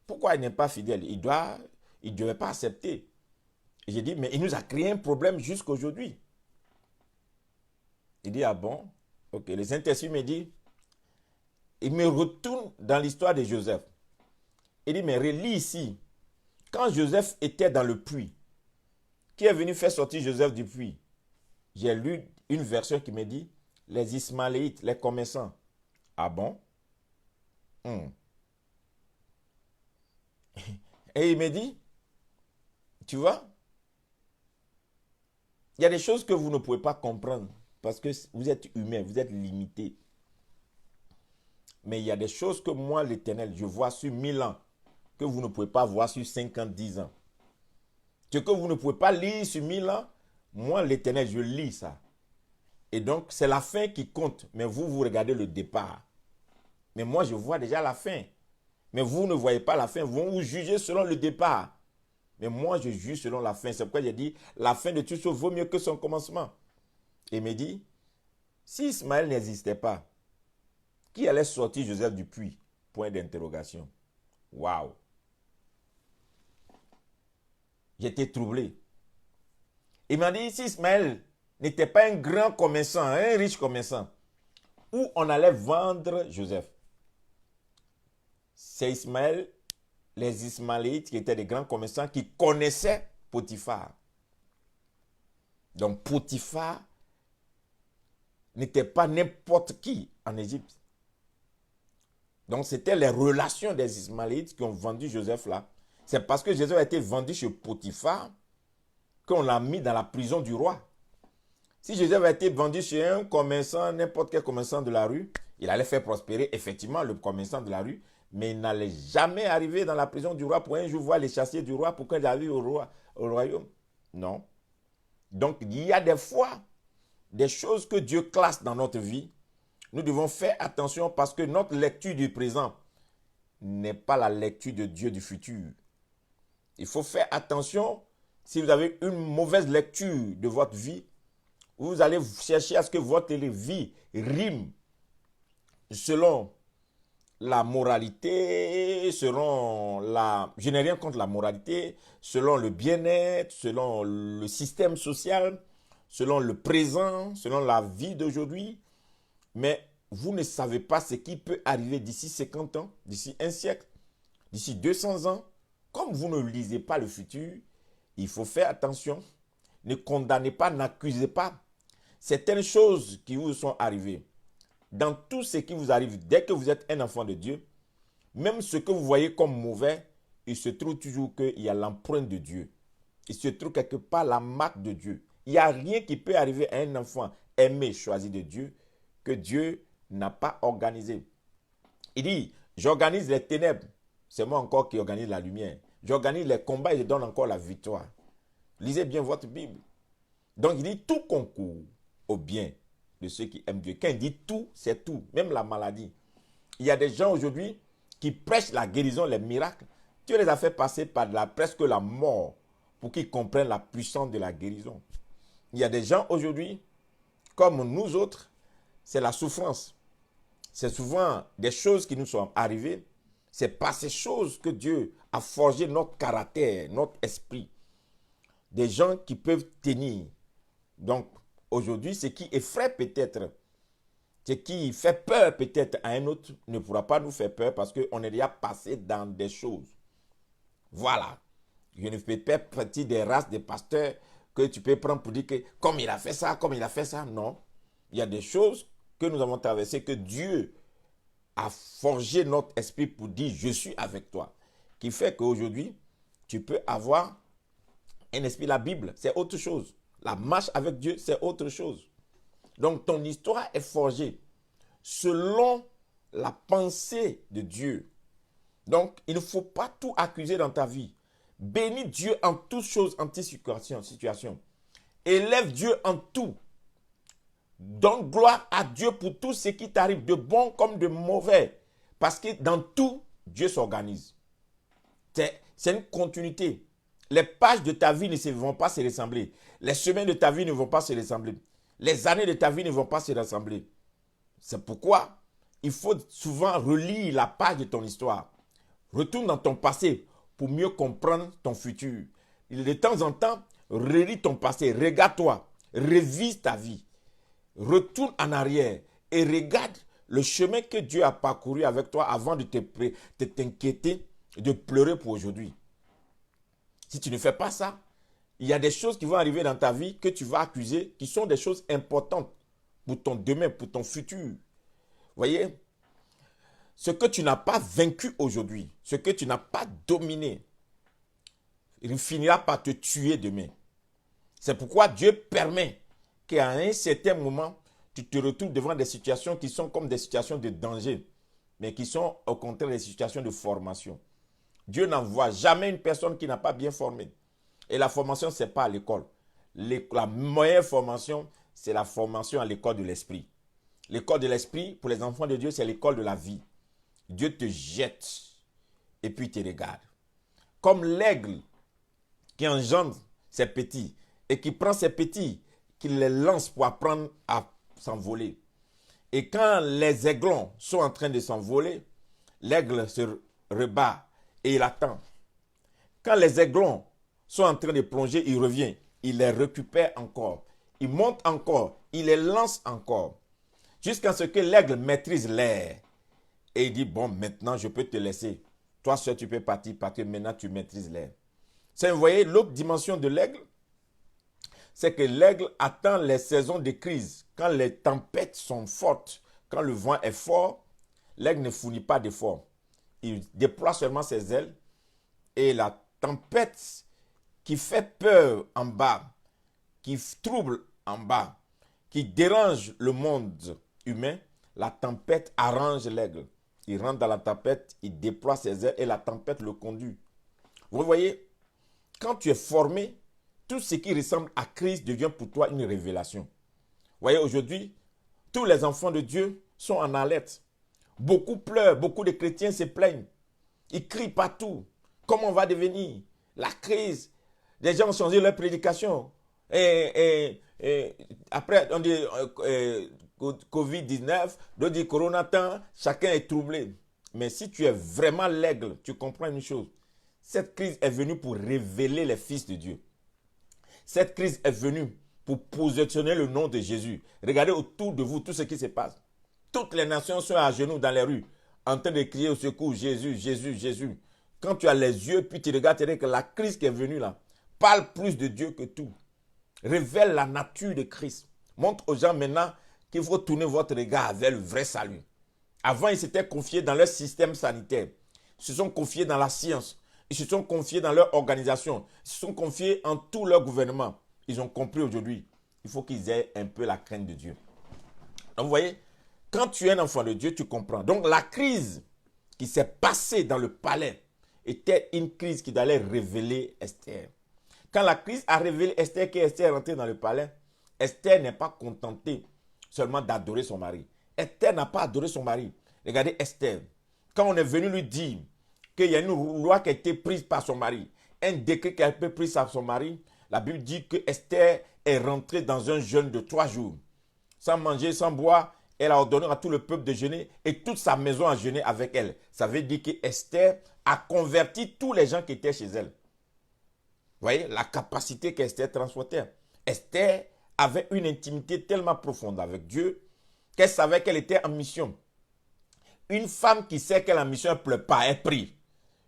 Pourquoi il n'est pas fidèle? Il il ne devait pas accepter. Et j'ai dit, mais il nous a créé un problème jusqu'à aujourd'hui. Il dit, ah bon? Ok, le Saint-Esprit me dit, il me retourne dans l'histoire de Joseph. Il dit, mais relis ici. Quand Joseph était dans le puits, qui est venu faire sortir Joseph du puits? J'ai lu une version qui me dit, les Ismaélites, les commerçants. Ah bon? Et il me dit, tu vois, il y a des choses que vous ne pouvez pas comprendre parce que vous êtes humain, vous êtes limité. Mais il y a des choses que moi, l'Éternel, je vois sur 1000 ans, que vous ne pouvez pas voir sur 50, 10 ans. Ce que vous ne pouvez pas lire sur 1000 ans, moi, l'Éternel, je lis ça. Et donc, c'est la fin qui compte. Mais vous, vous regardez le départ. Mais moi, je vois déjà la fin. Mais vous ne voyez pas la fin. Vous jugez selon le départ. Mais moi, je juge selon la fin. C'est pourquoi j'ai dit, la fin de toute chose vaut mieux que son commencement. Et il me dit, si Ismaël n'existait pas, qui allait sortir Joseph du puits? Point d'interrogation. Waouh! J'étais troublé. Il m'a dit, si Ismaël n'était pas un grand commerçant, un riche commerçant, où on allait vendre Joseph? C'est Ismaël, les Ismaélites qui étaient des grands commerçants qui connaissaient Potiphar. Donc Potiphar n'était pas n'importe qui en Égypte. Donc c'était les relations des Ismaélites qui ont vendu Joseph là. C'est parce que Joseph a été vendu chez Potiphar qu'on l'a mis dans la prison du roi. Si Joseph a été vendu chez un commerçant, n'importe quel commerçant de la rue, il allait faire prospérer effectivement le commerçant de la rue, mais il n'allait jamais arriver dans la prison du roi pour un jour voir les chassiers du roi pour qu'il arrive au royaume. Non. Donc il y a des fois des choses que Dieu classe dans notre vie. Nous devons faire attention parce que notre lecture du présent n'est pas la lecture de Dieu du futur. Il faut faire attention. Si vous avez une mauvaise lecture de votre vie, vous allez chercher à ce que votre vie rime selon la moralité, selon la... Je n'ai rien contre la moralité, selon le bien-être, selon le système social, selon le présent, selon la vie d'aujourd'hui. Mais vous ne savez pas ce qui peut arriver d'ici 50 ans, d'ici un siècle, d'ici 200 ans. Comme vous ne lisez pas le futur, il faut faire attention. Ne condamnez pas, n'accusez pas. Certaines choses qui vous sont arrivées, dans tout ce qui vous arrive, dès que vous êtes un enfant de Dieu, même ce que vous voyez comme mauvais, il se trouve toujours qu'il y a l'empreinte de Dieu. Il se trouve quelque part la marque de Dieu. Il n'y a rien qui peut arriver à un enfant aimé, choisi de Dieu, que Dieu n'a pas organisé. Il dit, j'organise les ténèbres, c'est moi encore qui organise la lumière. J'organise les combats et je donne encore la victoire. Lisez bien votre Bible. Donc il dit, tout concourt au bien de ceux qui aiment Dieu. Quand il dit tout, c'est tout, même la maladie. Il y a des gens aujourd'hui qui prêchent la guérison, les miracles. Dieu les a fait passer par presque la mort pour qu'ils comprennent la puissance de la guérison. Il y a des gens aujourd'hui, comme nous autres, c'est la souffrance. C'est souvent des choses qui nous sont arrivées. C'est par ces choses que Dieu a forgé notre caractère, notre esprit. Des gens qui peuvent tenir. Donc, aujourd'hui, ce qui effraie peut-être, ce qui fait peur peut-être à un autre, ne pourra pas nous faire peur parce qu'on est déjà passé dans des choses. Voilà. Je ne fais pas partie des races des pasteurs que tu peux prendre pour dire que comme il a fait ça, comme il a fait ça. Non. Il y a des choses que nous avons traversées que Dieu a forgé notre esprit pour dire je suis avec toi. Qui fait qu'aujourd'hui, tu peux avoir un esprit. La Bible, c'est autre chose. La marche avec Dieu, c'est autre chose. Donc ton histoire est forgée selon la pensée de Dieu. Donc il ne faut pas tout accuser dans ta vie. Bénis Dieu en toutes choses, en toutes situations. Élève Dieu en tout. Donne gloire à Dieu pour tout ce qui t'arrive, de bon comme de mauvais. Parce que dans tout, Dieu s'organise. C'est une continuité. Les pages de ta vie ne vont pas se ressembler. Les semaines de ta vie ne vont pas se ressembler. Les années de ta vie ne vont pas se ressembler. C'est pourquoi il faut souvent relire la page de ton histoire. Retourne dans ton passé pour mieux comprendre ton futur. De temps en temps, relis ton passé, regarde-toi, révise ta vie, retourne en arrière et regarde le chemin que Dieu a parcouru avec toi avant de t'inquiéter, de pleurer pour aujourd'hui. Si tu ne fais pas ça, il y a des choses qui vont arriver dans ta vie que tu vas accuser, qui sont des choses importantes pour ton demain, pour ton futur. Voyez, ce que tu n'as pas vaincu aujourd'hui, ce que tu n'as pas dominé, il finira par te tuer demain. C'est pourquoi Dieu permet qu'à un certain moment, tu te retrouves devant des situations qui sont comme des situations de danger, mais qui sont au contraire des situations de formation. Dieu n'envoie jamais une personne qui n'a pas bien formé. Et la formation, ce n'est pas à l'école. La meilleure formation, c'est la formation à l'école de l'esprit. L'école de l'esprit, pour les enfants de Dieu, c'est l'école de la vie. Dieu te jette et puis te regarde. Comme l'aigle qui engendre ses petits et qui prend ses petits, qui les lance pour apprendre à s'envoler. Et quand les aiglons sont en train de s'envoler, l'aigle se rebat et il attend. Quand les aiglons sont en train de plonger, il revient, il les récupère encore. Il monte encore, il les lance encore. Jusqu'à ce que l'aigle maîtrise l'air. Et il dit, bon, maintenant je peux te laisser. Toi seul tu peux partir parce que maintenant tu maîtrises l'air. Vous voyez, l'autre dimension de l'aigle, c'est que l'aigle attend les saisons de crise. Quand les tempêtes sont fortes, quand le vent est fort, l'aigle ne fournit pas d'effort. Il déploie seulement ses ailes et la tempête qui fait peur en bas, qui trouble en bas, qui dérange le monde humain, la tempête arrange l'aigle. Il rentre dans la tempête, il déploie ses ailes et la tempête le conduit. Vous voyez, quand tu es formé, tout ce qui ressemble à crise devient pour toi une révélation. Vous voyez, aujourd'hui, tous les enfants de Dieu sont en alerte. Beaucoup pleurent, beaucoup de chrétiens se plaignent. Ils crient partout. Comment on va devenir? La crise. Les gens ont changé leur prédication. Après, on dit Covid-19, d'autres disent Corona temps, chacun est troublé. Mais si tu es vraiment l'aigle, tu comprends une chose. Cette crise est venue pour révéler les fils de Dieu. Cette crise est venue pour positionner le nom de Jésus. Regardez autour de vous tout ce qui se passe. Toutes les nations sont à genoux dans les rues, en train de crier au secours, Jésus, Jésus, Jésus. Quand tu as les yeux, puis tu regardes, tu dis que la crise qui est venue là, parle plus de Dieu que tout. Révèle la nature de Christ. Montre aux gens maintenant qu'il faut tourner votre regard vers le vrai salut. Avant, ils s'étaient confiés dans leur système sanitaire. Ils se sont confiés dans la science. Ils se sont confiés dans leur organisation. Ils se sont confiés en tout leur gouvernement. Ils ont compris aujourd'hui. Il faut qu'ils aient un peu la crainte de Dieu. Donc vous voyez, quand tu es un enfant de Dieu, tu comprends. Donc la crise qui s'est passée dans le palais était une crise qui allait révéler Esther. Quand la crise a révélé Esther, qu'Esther est rentrée dans le palais, Esther n'est pas contentée seulement d'adorer son mari. Esther n'a pas adoré son mari. Regardez Esther. Quand on est venu lui dire qu'il y a une loi qui a été prise par son mari, un décret qui a été pris par son mari, la Bible dit que Esther est rentrée dans un jeûne de 3 jours. Sans manger, sans boire, elle a ordonné à tout le peuple de jeûner et toute sa maison a jeûné avec elle. Ça veut dire que Esther a converti tous les gens qui étaient chez elle. Vous voyez la capacité qu'Esther transportait. Esther avait une intimité tellement profonde avec Dieu qu'elle savait qu'elle était en mission. Une femme qui sait qu'elle est en mission, elle ne pleure pas, elle prie.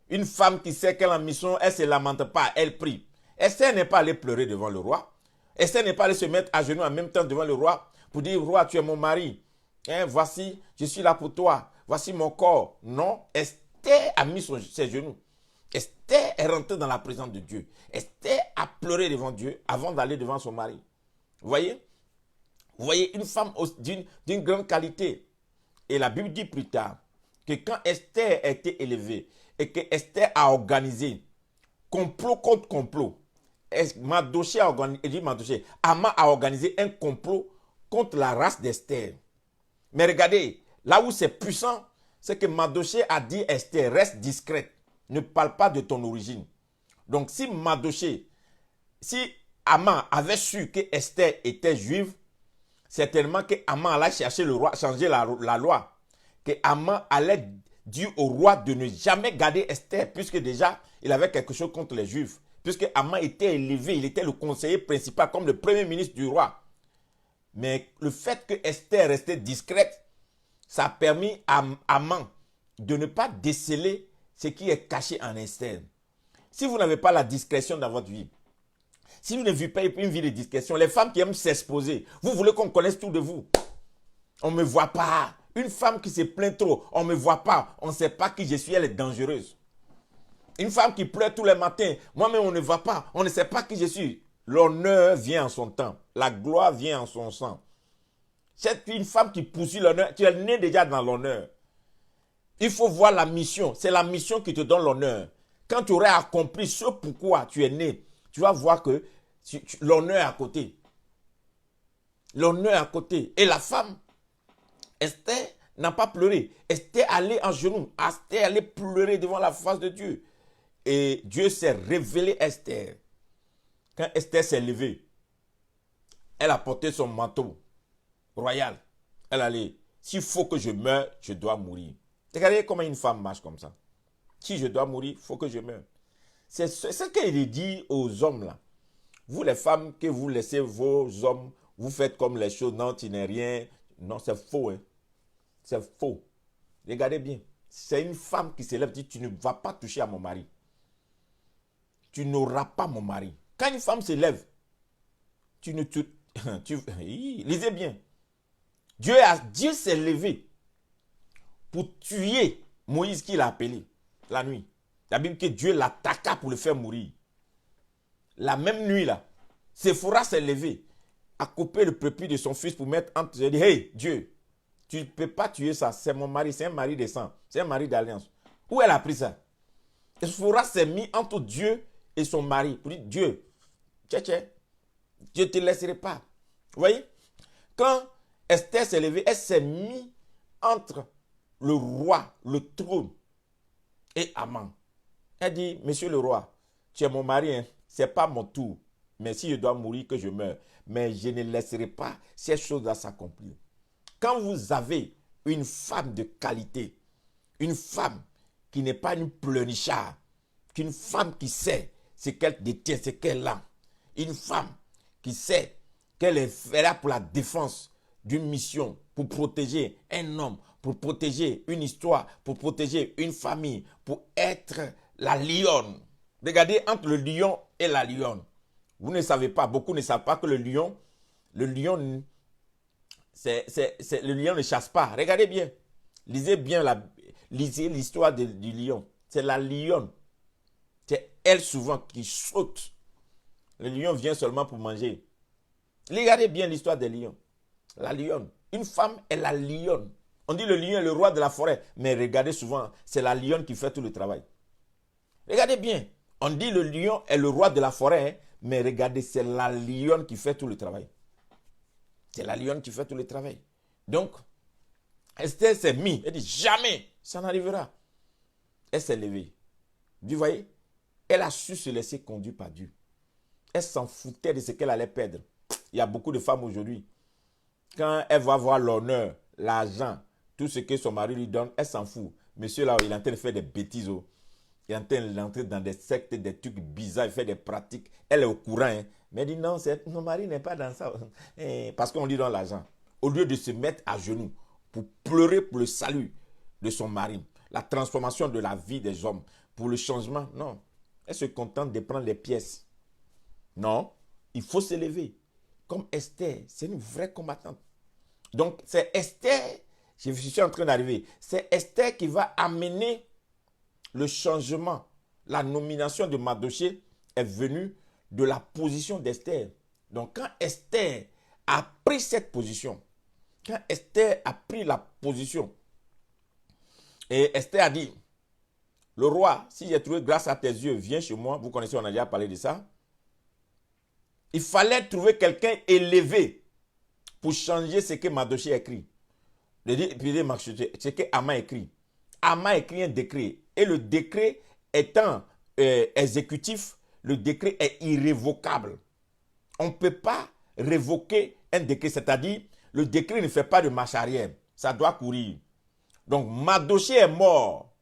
Une femme qui sait qu'elle est en mission, elle ne se lamente pas, elle prie. Esther n'est pas allée pleurer devant le roi. Esther n'est pas allée se mettre à genoux en même temps devant le roi pour dire, roi, tu es mon mari. Voici, je suis là pour toi. Voici mon corps. Non, Esther a mis ses genoux. Esther est rentrée dans la présence de Dieu. Esther a pleuré devant Dieu avant d'aller devant son mari. Vous voyez? Vous voyez une femme d'une grande qualité. Et la Bible dit plus tard que quand Esther a été élevée et que Esther a organisé complot contre complot, Haman a organisé un complot contre la race d'Esther. Mais regardez, là où c'est puissant, c'est que Mardochée a dit à Esther, reste discrète, ne parle pas de ton origine. Donc si Haman avait su que Esther était juive, certainement que Haman allait chercher le roi, changer la loi. Que Haman allait dit au roi de ne jamais garder Esther, puisque déjà, il avait quelque chose contre les Juifs. Puisque Haman était élevé, il était le conseiller principal, comme le premier ministre du roi. Mais le fait que Esther restait discrète, ça a permis à Haman de ne pas déceler ce qui est caché en Esther. Si vous n'avez pas la discrétion dans votre vie, si vous ne vivez pas une vie de discrétion, les femmes qui aiment s'exposer, vous voulez qu'on connaisse tout de vous. On ne me voit pas. Une femme qui se plaint trop, on ne me voit pas. On ne sait pas qui je suis, elle est dangereuse. Une femme qui pleure tous les matins, moi-même on ne voit pas, on ne sait pas qui je suis. L'honneur vient en son temps, la gloire vient en son sang. C'est une femme qui poursuit l'honneur, tu es né déjà dans l'honneur. Il faut voir la mission, c'est la mission qui te donne l'honneur. Quand tu aurais accompli ce pourquoi tu es né, tu vas voir que l'honneur est à côté. L'honneur est à côté. Et la femme, Esther, n'a pas pleuré. Esther allait en genoux. Esther allait pleurer devant la face de Dieu. Et Dieu s'est révélé à Esther. Quand Esther s'est levée, elle a porté son manteau royal. Elle allait, s'il faut que je meure, je dois mourir. Regardez comment une femme marche comme ça. Si je dois mourir, il faut que je meure. C'est ce qu'il dit aux hommes là. Vous les femmes, que vous laissez vos hommes, vous faites comme les choses, non, tu n'es rien. Non, c'est faux. Hein. C'est faux. Regardez bien. C'est une femme qui se lève et dit, tu ne vas pas toucher à mon mari. Tu n'auras pas mon mari. Quand une femme se lève, lisez bien. Dieu s'est levé pour tuer Moïse qu'il a appelé la nuit. La Bible dit que Dieu l'attaqua pour le faire mourir. La même nuit là, Séphora s'est levé, a coupé le prépuce de son fils pour mettre entre eux. Il dit, hey Dieu, tu ne peux pas tuer ça, c'est mon mari, c'est un mari de sang, c'est un mari d'alliance. Où elle a pris ça? Séphora s'est mis entre Dieu et son mari pour dire, Dieu, je ne te laisserai pas. Vous voyez? Quand Esther s'est levée, elle s'est mise entre le roi, le trône et Haman. Elle dit, monsieur le roi, tu es mon mari, hein? Ce n'est pas mon tour. Mais si je dois mourir, que je meure. Mais je ne laisserai pas ces choses-là s'accomplir. Quand vous avez une femme de qualité, une femme qui n'est pas une pleurnicharde, qu'une femme qui sait ce qu'elle détient, ce qu'elle a, une femme qui sait qu'elle est là pour la défense d'une mission, pour protéger un homme, pour protéger une histoire, pour protéger une famille, pour être la lionne. Regardez entre le lion et la lionne. Vous ne savez pas, beaucoup ne savent pas que le lion le lion ne chasse pas. Regardez bien. Lisez l'histoire du lion. C'est la lionne. C'est elle souvent qui saute. Le lion vient seulement pour manger. Regardez bien l'histoire des lions. La lionne. Une femme est la lionne. On dit le lion est le roi de la forêt. Mais regardez souvent, c'est la lionne qui fait tout le travail. Regardez bien. On dit le lion est le roi de la forêt. Hein, mais regardez, c'est la lionne qui fait tout le travail. C'est la lionne qui fait tout le travail. Donc, Esther s'est mise. Elle dit, jamais, ça n'arrivera. Elle s'est levée. Vous voyez, elle a su se laisser conduire par Dieu. Elle s'en foutait de ce qu'elle allait perdre. Il y a beaucoup de femmes aujourd'hui. Quand elle va voir l'honneur, l'argent, tout ce que son mari lui donne, elle s'en fout. Monsieur là, il est en train de faire des bêtises. Oh. Il est en train d'entrer dans des sectes, des trucs bizarres, il fait des pratiques. Elle est au courant. Hein. Mais elle dit non, mon mari n'est pas dans ça. Parce qu'on lui donne l'argent. Au lieu de se mettre à genoux pour pleurer pour le salut de son mari, la transformation de la vie des hommes, pour le changement, non. Elle se contente de prendre les pièces. Non, il faut se lever. Comme Esther, c'est une vraie combattante. Donc, c'est Esther, je suis en train d'arriver, c'est Esther qui va amener le changement. La nomination de Mardochée est venue de la position d'Esther. Donc, quand Esther a pris cette position, quand Esther a pris la position, et Esther a dit, le roi, si j'ai trouvé grâce à tes yeux, viens chez moi. Vous connaissez, on a déjà parlé de ça. Il fallait trouver quelqu'un élevé pour changer ce que Mardochée écrit. Ce que Haman écrit. Haman écrit un décret. Et le décret étant exécutif, le décret est irrévocable. On ne peut pas révoquer un décret. C'est-à-dire, le décret ne fait pas de marche arrière. Ça doit courir. Donc, Mardochée est mort.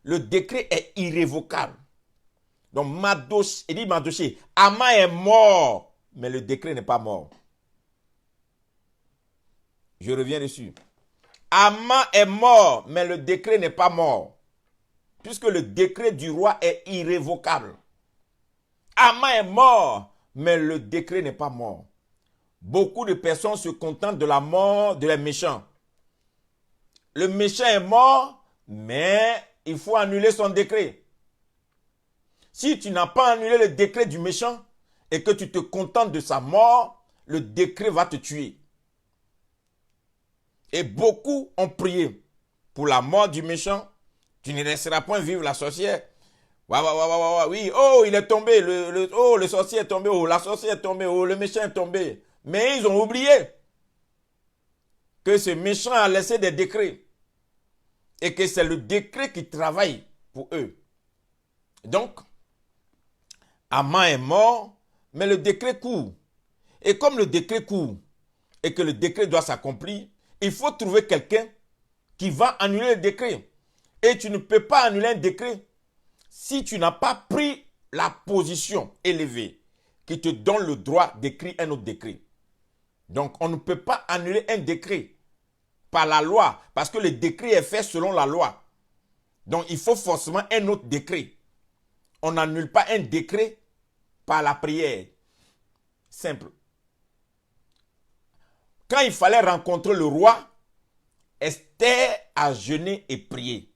Le décret est irrévocable. Donc, Mardochée, Haman est mort, mais le décret n'est pas mort. Je reviens dessus. Haman est mort, mais le décret n'est pas mort. Puisque le décret du roi est irrévocable. Haman est mort, mais le décret n'est pas mort. Beaucoup de personnes se contentent de la mort de les méchants. Le méchant est mort, mais il faut annuler son décret. Si tu n'as pas annulé le décret du méchant et que tu te contentes de sa mort, le décret va te tuer. Et beaucoup ont prié pour la mort du méchant. Tu ne laisseras point vivre la sorcière. Oui, oh, il est tombé. Le sorcier est tombé. Oh, la sorcière est tombée. Oh, le méchant est tombé. Mais ils ont oublié que ce méchant a laissé des décrets. Et que c'est le décret qui travaille pour eux. Donc, Haman est mort, mais le décret court. Et comme le décret court, et que le décret doit s'accomplir, il faut trouver quelqu'un qui va annuler le décret. Et tu ne peux pas annuler un décret si tu n'as pas pris la position élevée qui te donne le droit d'écrire un autre décret. Donc, on ne peut pas annuler un décret par la loi parce que le décret est fait selon la loi. Donc, il faut forcément un autre décret. On n'annule pas un décret par la prière. Simple. Quand il fallait rencontrer le roi, Esther a jeûné et prié.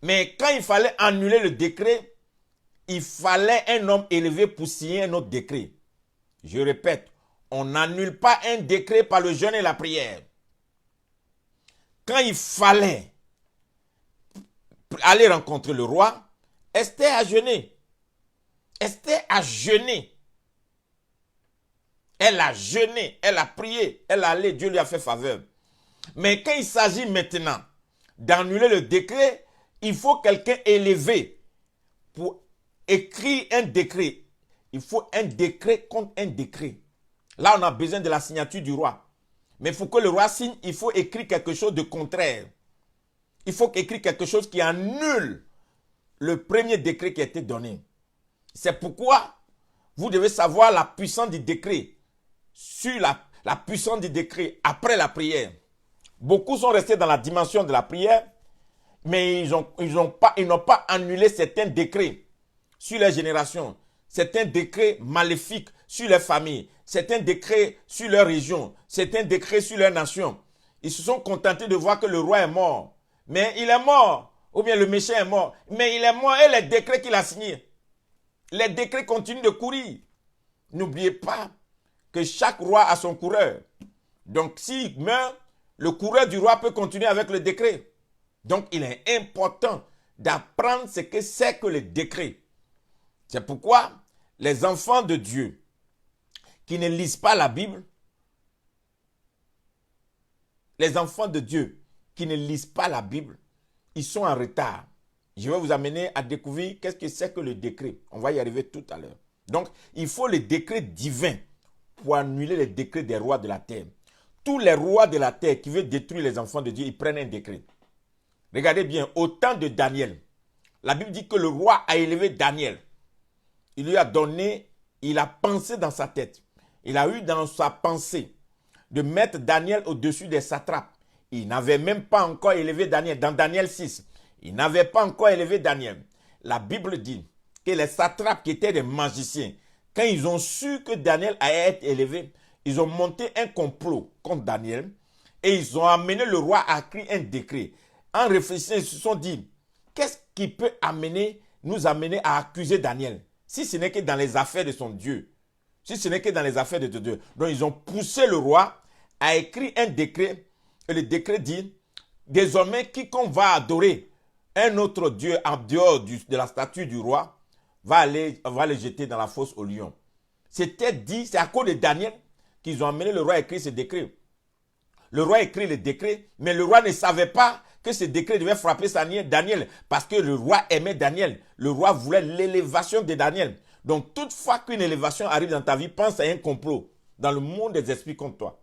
Mais quand il fallait annuler le décret, il fallait un homme élevé pour signer un autre décret. Je répète, on n'annule pas un décret par le jeûne et la prière. Quand il fallait aller rencontrer le roi, Esther a jeûné. Esther a jeûné. Elle a jeûné, elle a prié, elle a allé, Dieu lui a fait faveur. Mais quand il s'agit maintenant d'annuler le décret, il faut quelqu'un élevé pour écrire un décret. Il faut un décret contre un décret. Là, on a besoin de la signature du roi. Mais il faut que le roi signe, il faut écrire quelque chose de contraire. Il faut écrire quelque chose qui annule le premier décret qui a été donné. C'est pourquoi vous devez savoir la puissance du décret sur la puissance du décret après la prière. Beaucoup sont restés dans la dimension de la prière, mais ils n'ont pas annulé certains décrets sur les générations, certains décrets maléfiques sur les familles, certains décrets sur leur région, certains décrets sur leur nation. Ils se sont contentés de voir que le roi est mort. Mais il est mort, ou bien le méchant est mort. Mais il est mort et les décrets qu'il a signés. Les décrets continuent de courir. N'oubliez pas que chaque roi a son coureur. Donc s'il meurt, le coureur du roi peut continuer avec le décret. Donc il est important d'apprendre ce que c'est que le décret. C'est pourquoi les enfants de Dieu qui ne lisent pas la Bible, les enfants de Dieu qui ne lisent pas la Bible, ils sont en retard. Je vais vous amener à découvrir qu'est-ce que c'est que le décret. On va y arriver tout à l'heure. Donc, il faut le décret divin pour annuler les décrets des rois de la terre. Tous les rois de la terre qui veulent détruire les enfants de Dieu, ils prennent un décret. Regardez bien, au temps de Daniel, la Bible dit que le roi a élevé Daniel. Il lui a donné, il a pensé dans sa tête. Il a eu dans sa pensée de mettre Daniel au-dessus des satrapes. Il n'avait même pas encore élevé Daniel. Dans Daniel 6, il n'avait pas encore élevé Daniel. La Bible dit que les satrapes qui étaient des magiciens, quand ils ont su que Daniel allait être élevé, ils ont monté un complot contre Daniel et ils ont amené le roi à écrire un décret. En réfléchissant, ils se sont dit, qu'est-ce qui peut nous amener à accuser Daniel si ce n'est que dans les affaires de son Dieu? Si ce n'est que dans les affaires de Dieu. Donc ils ont poussé le roi à écrire un décret. Et le décret dit, désormais, quiconque va adorer un autre Dieu en dehors de la statue du roi, va le jeter dans la fosse au lion. C'était dit, c'est à cause de Daniel qu'ils ont amené le roi à écrire ce décret. Le roi a écrit le décret, mais le roi ne savait pas que ce décret devait frapper Daniel, parce que le roi aimait Daniel. Le roi voulait l'élévation de Daniel. Donc, toute fois qu'une élévation arrive dans ta vie, pense à un complot dans le monde des esprits contre toi.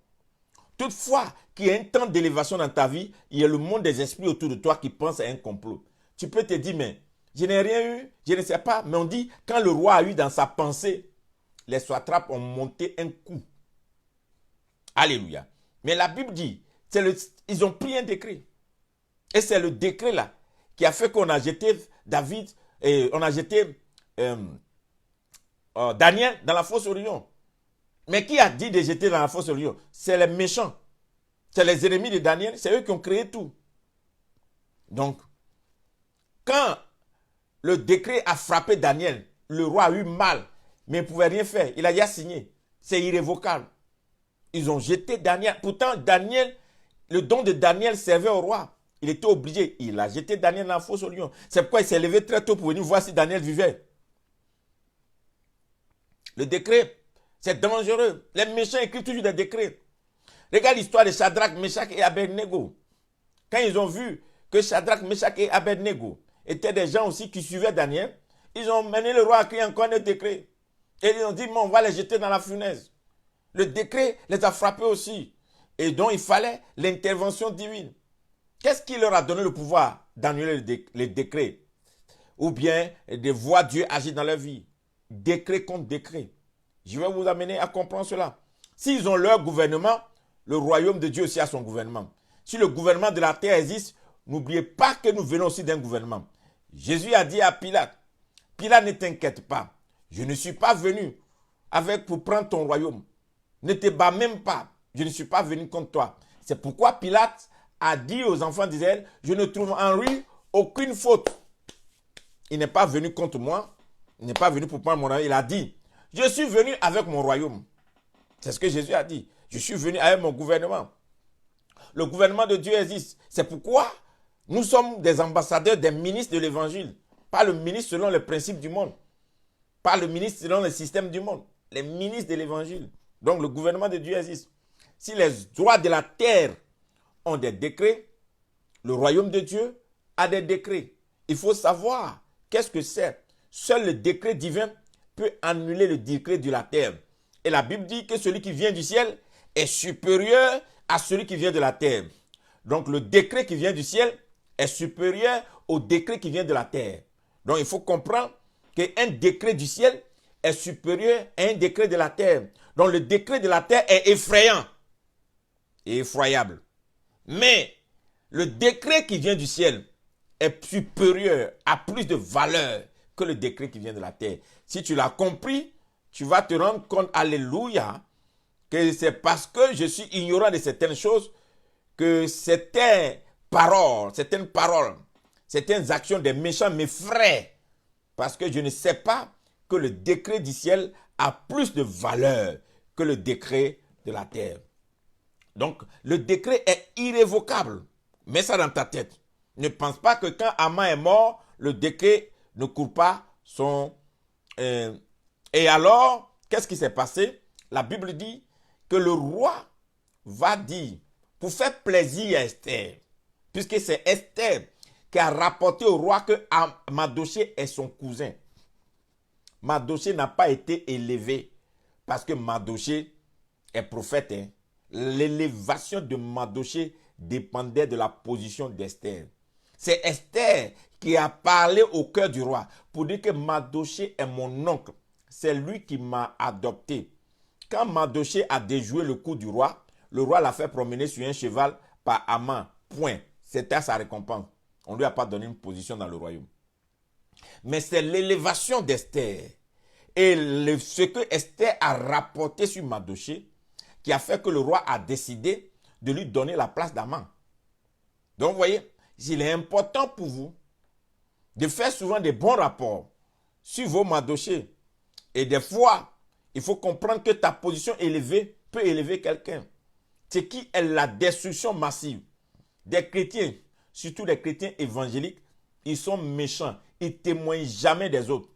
Toutefois, qu'il y ait un temps d'élévation dans ta vie, il y a le monde des esprits autour de toi qui pense à un complot. Tu peux te dire, mais je n'ai rien eu, je ne sais pas. Mais on dit, quand le roi a eu dans sa pensée, les satrapes ont monté un coup. Alléluia. Mais la Bible dit, ils ont pris un décret. Et c'est le décret là qui a fait qu'on a jeté David, et on a jeté Daniel dans la fosse au lion. Mais qui a dit de jeter dans la fosse au lion? C'est les méchants. C'est les ennemis de Daniel. C'est eux qui ont créé tout. Donc, quand le décret a frappé Daniel, le roi a eu mal, mais il ne pouvait rien faire. Il a déjà signé. C'est irrévocable. Ils ont jeté Daniel. Pourtant, Daniel, le don de Daniel servait au roi. Il était obligé. Il a jeté Daniel dans la fosse au lion. C'est pourquoi il s'est levé très tôt pour venir voir si Daniel vivait. Le décret, c'est dangereux. Les méchants écrivent toujours des décrets. Regarde l'histoire de Shadrach, Meshach et Abednego. Quand ils ont vu que Shadrach, Meshach et Abednego étaient des gens aussi qui suivaient Daniel, ils ont mené le roi à créer encore un décret. Et ils ont dit, bon, on va les jeter dans la fournaise. Le décret les a frappés aussi. Et donc, il fallait l'intervention divine. Qu'est-ce qui leur a donné le pouvoir d'annuler les décrets? Ou bien de voir Dieu agir dans leur vie? Décret contre décret. Je vais vous amener à comprendre cela. S'ils ont leur gouvernement, le royaume de Dieu aussi a son gouvernement. Si le gouvernement de la terre existe, n'oubliez pas que nous venons aussi d'un gouvernement. Jésus a dit à Pilate, Pilate, ne t'inquiète pas. Je ne suis pas venu pour prendre ton royaume. Ne te bats même pas. Je ne suis pas venu contre toi. C'est pourquoi Pilate a dit aux enfants d'Israël, je ne trouve en lui aucune faute. Il n'est pas venu contre moi. Il n'est pas venu pour prendre mon royaume. Il a dit, je suis venu avec mon royaume. C'est ce que Jésus a dit. Je suis venu avec mon gouvernement. Le gouvernement de Dieu existe. C'est pourquoi nous sommes des ambassadeurs, des ministres de l'évangile. Pas le ministre selon les principes du monde. Pas le ministre selon le système du monde. Les ministres de l'évangile. Donc le gouvernement de Dieu existe. Si les droits de la terre ont des décrets, le royaume de Dieu a des décrets. Il faut savoir qu'est-ce que c'est. Seul le décret divin peut annuler le décret de la terre. Et la Bible dit que celui qui vient du ciel est supérieur à celui qui vient de la terre. Donc le décret qui vient du ciel est supérieur au décret qui vient de la terre. Donc il faut comprendre qu'un décret du ciel est supérieur à un décret de la terre. Donc le décret de la terre est effrayant et effroyable. Mais le décret qui vient du ciel est supérieur, a plus de valeur que le décret qui vient de la terre. Si tu l'as compris, tu vas te rendre compte, alléluia, que c'est parce que je suis ignorant de certaines choses que certaines paroles, certaines actions des méchants m'effraient. Parce que je ne sais pas que le décret du ciel a plus de valeur que le décret de la terre. Donc, le décret est irrévocable. Mets ça dans ta tête. Ne pense pas que quand Haman est mort, le décret ne court pas son... Et alors, qu'est-ce qui s'est passé? La Bible dit que le roi va dire, pour faire plaisir à Esther, puisque c'est Esther qui a rapporté au roi que Mardochée est son cousin. Mardochée n'a pas été élevé parce que Mardochée est prophète. L'élévation de Mardochée dépendait de la position d'Esther. C'est Esther qui a parlé au cœur du roi pour dire que Mardochée est mon oncle. C'est lui qui m'a adopté. Quand Mardochée a déjoué le coup du roi, le roi l'a fait promener sur un cheval par Haman. Point. C'était sa récompense. On ne lui a pas donné une position dans le royaume. Mais c'est l'élévation d'Esther et ce que Esther a rapporté sur Mardochée qui a fait que le roi a décidé de lui donner la place d'Haman. Donc vous voyez, il est important pour vous de faire souvent des bons rapports sur vos Mardochées. Et des fois, il faut comprendre que ta position élevée peut élever quelqu'un. Ce qui est la destruction massive des chrétiens, surtout des chrétiens évangéliques. Ils sont méchants. Ils ne témoignent jamais des autres.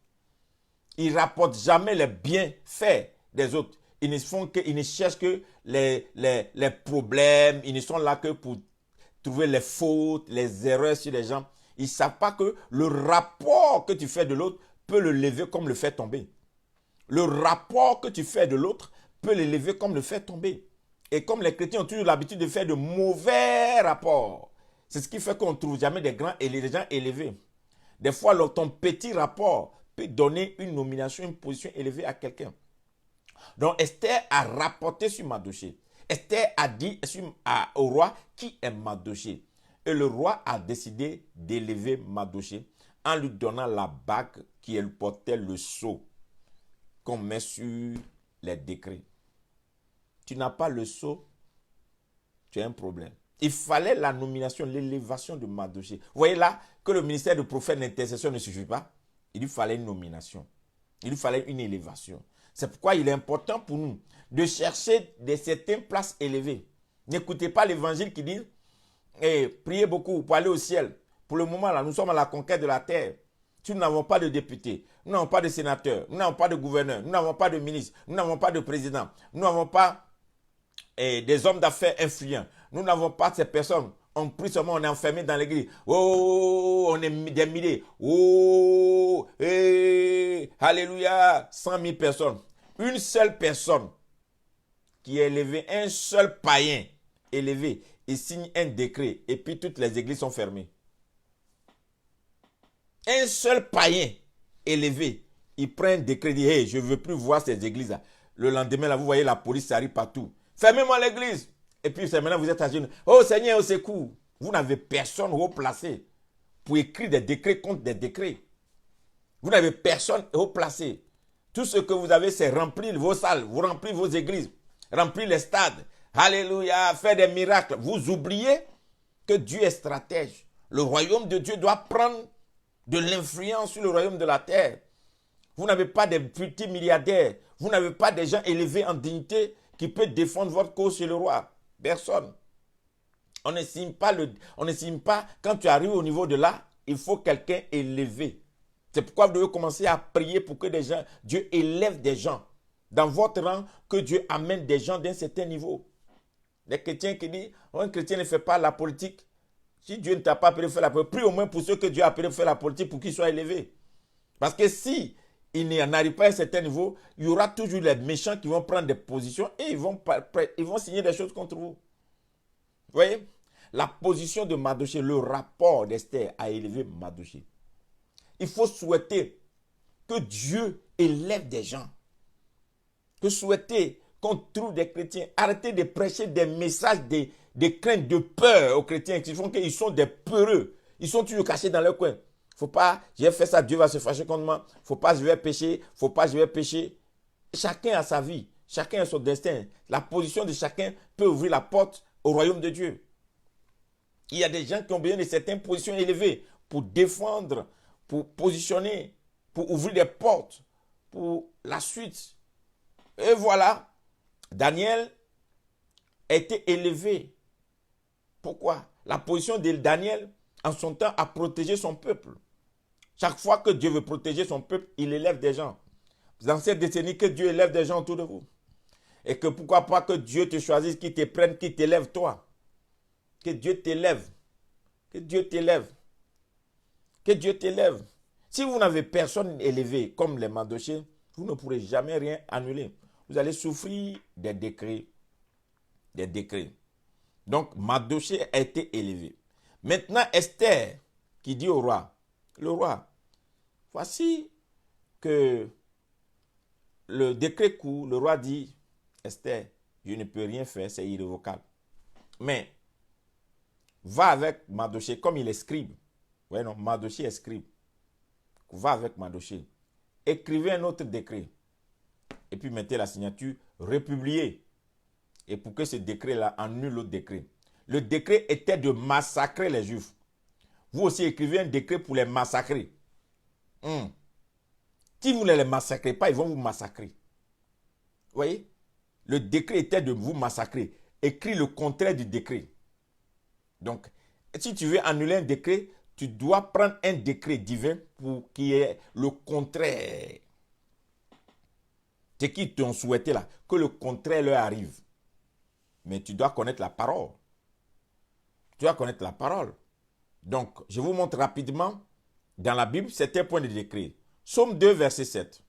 Ils ne rapportent jamais les bienfaits des autres. Ils ne cherchent que les problèmes. Ils ne sont là que pour trouver les fautes, les erreurs sur les gens. Ils ne savent pas que le rapport que tu fais de l'autre peut le lever comme le fait tomber. Le rapport que tu fais de l'autre peut le lever comme le fait tomber. Et comme les chrétiens ont toujours l'habitude de faire de mauvais rapports, c'est ce qui fait qu'on ne trouve jamais des grands et les gens élevés. Des fois, ton petit rapport peut donner une nomination, une position élevée à quelqu'un. Donc Esther a rapporté sur Mardochée. Esther a dit au roi qui est Mardochée. Et le roi a décidé d'élever Mardochée en lui donnant la bague qui elle portait le sceau qu'on met sur les décrets. Tu n'as pas le sceau, tu as un problème. Il fallait la nomination, l'élévation de Mardochée. Vous voyez là que le ministère de prophète d'intercession ne suffit pas. Il lui fallait une nomination. Il lui fallait une élévation. C'est pourquoi il est important pour nous de chercher certaines places élevées. N'écoutez pas l'évangile qui dit priez beaucoup pour aller au ciel. Pour le moment, là, nous sommes à la conquête de la terre. Nous n'avons pas de députés, nous n'avons pas de sénateurs, nous n'avons pas de gouverneurs, nous n'avons pas de ministres, nous n'avons pas de présidents, nous n'avons pas des hommes d'affaires influents. Nous n'avons pas ces personnes. On prie seulement, on est enfermé dans l'église. Oh, on est des milliers. Oh, alléluia. 100 000 personnes. Une seule personne qui est élevée, un seul païen élevé, il signe un décret et puis toutes les églises sont fermées. Un seul païen élevé, il prend un décret, il dit, hey, je ne veux plus voir ces églises-là. Le lendemain, là, vous voyez la police arrive partout. Fermez-moi l'église. Et puis maintenant, vous êtes à genoux. Oh Seigneur, au secours. Vous n'avez personne haut placé pour écrire des décrets contre des décrets. Vous n'avez personne haut placé. Tout ce que vous avez, c'est remplir vos salles, vous remplir vos églises, remplir les stades. Alléluia, faire des miracles. Vous oubliez que Dieu est stratège. Le royaume de Dieu doit prendre de l'influence sur le royaume de la terre. Vous n'avez pas des petits milliardaires. Vous n'avez pas des gens élevés en dignité qui peuvent défendre votre cause chez le roi. Personne. On ne signe pas, quand tu arrives au niveau de là, il faut quelqu'un élevé. C'est pourquoi vous devez commencer à prier pour que des gens, Dieu élève des gens. Dans votre rang, que Dieu amène des gens d'un certain niveau. Les chrétiens qui disent, un chrétien ne fait pas la politique. Si Dieu ne t'a pas appelé à faire la politique, prie au moins pour ceux que Dieu a appelé à faire la politique pour qu'ils soient élevés. Parce que si il n'arrive pas à un certain niveau, il y aura toujours les méchants qui vont prendre des positions et ils vont signer des choses contre vous. Vous voyez? La position de Mardochée, le rapport d'Esther a élevé Mardochée. Il faut souhaiter que Dieu élève des gens. Que souhaiter qu'on trouve des chrétiens. Arrêtez de prêcher des messages, des craintes de peur aux chrétiens qui font qu'ils sont des peureux. Ils sont toujours cachés dans leur coin. Faut pas, j'ai fait ça, Dieu va se fâcher contre moi. Faut pas, je vais pécher. Faut pas, je vais pécher. Chacun a sa vie. Chacun a son destin. La position de chacun peut ouvrir la porte au royaume de Dieu. Il y a des gens qui ont besoin de certaines positions élevées pour défendre, pour positionner, pour ouvrir des portes, pour la suite. Et voilà, Daniel a été élevé. Pourquoi? La position de Daniel, en son temps, a protégé son peuple. Chaque fois que Dieu veut protéger son peuple, il élève des gens. Dans cette décennie, que Dieu élève des gens autour de vous. Et que pourquoi pas que Dieu te choisisse, qu'il te prenne, qu'il t'élève toi. Que Dieu t'élève. Que Dieu t'élève. Que Dieu t'élève. Si vous n'avez personne élevé comme les Mardochée, vous ne pourrez jamais rien annuler. Vous allez souffrir des décrets. Des décrets. Donc, Mardochée a été élevé. Maintenant, Esther, qui dit au roi, le roi, voici que le décret court, le roi dit, Esther, je ne peux rien faire, c'est irrévocable. Mais, va avec Mardochée, comme il est scribe. Oui, non, Mardochée est scribe. Va avec Mardochée. Écrivez un autre décret. Et puis mettez la signature, republier. Et pour que ce décret-là annule l'autre décret. Le décret était de massacrer les Juifs. Vous aussi écrivez un décret pour les massacrer. Si vous ne les massacrez pas, ils vont vous massacrer. Vous voyez? Le décret était de vous massacrer. Écris le contraire du décret. Donc, si tu veux annuler un décret, tu dois prendre un décret divin pour qu'il y ait le contraire. C'est qui t'ont souhaité là, que le contraire leur arrive. Mais tu dois connaître la parole. Tu dois connaître la parole. Donc, je vous montre rapidement, dans la Bible, certains points de décret. Psaume 2, verset 7.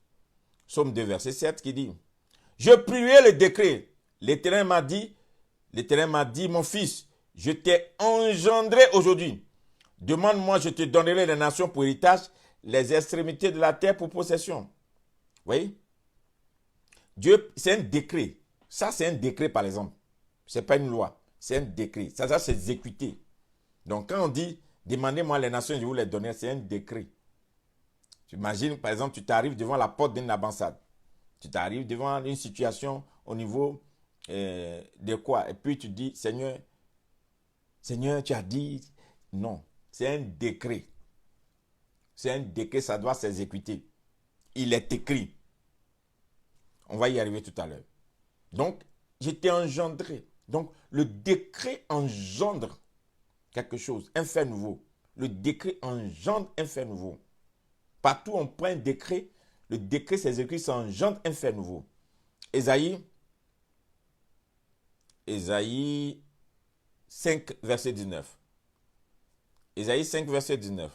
Psaume 2, verset 7 qui dit, « Je priais le décret. L'Éternel m'a dit, L'Éternel m'a dit, mon fils, je t'ai engendré aujourd'hui. Demande-moi, je te donnerai les nations pour héritage, les extrémités de la terre pour possession. Vous voyez? Dieu, c'est un décret. Ça, c'est un décret, par exemple. Ce n'est pas une loi. C'est un décret. Ça c'est exécuté. Donc, quand on dit, demandez-moi les nations, je vous les donnerai, c'est un décret. Tu imagines, par exemple, tu t'arrives devant la porte d'une ambassade. Tu t'arrives devant une situation au niveau de quoi? Et puis tu dis, Seigneur, tu as dit, non, c'est un décret. C'est un décret, ça doit s'exécuter. Il est écrit. On va y arriver tout à l'heure. Donc, je t'ai engendré. Donc, le décret engendre quelque chose, un fait nouveau. Le décret engendre un fait nouveau. Partout où on prend un décret, le décret s'exécute, ça engendre un fait nouveau. Ésaïe 5, verset 19. Ésaïe 5, verset 19.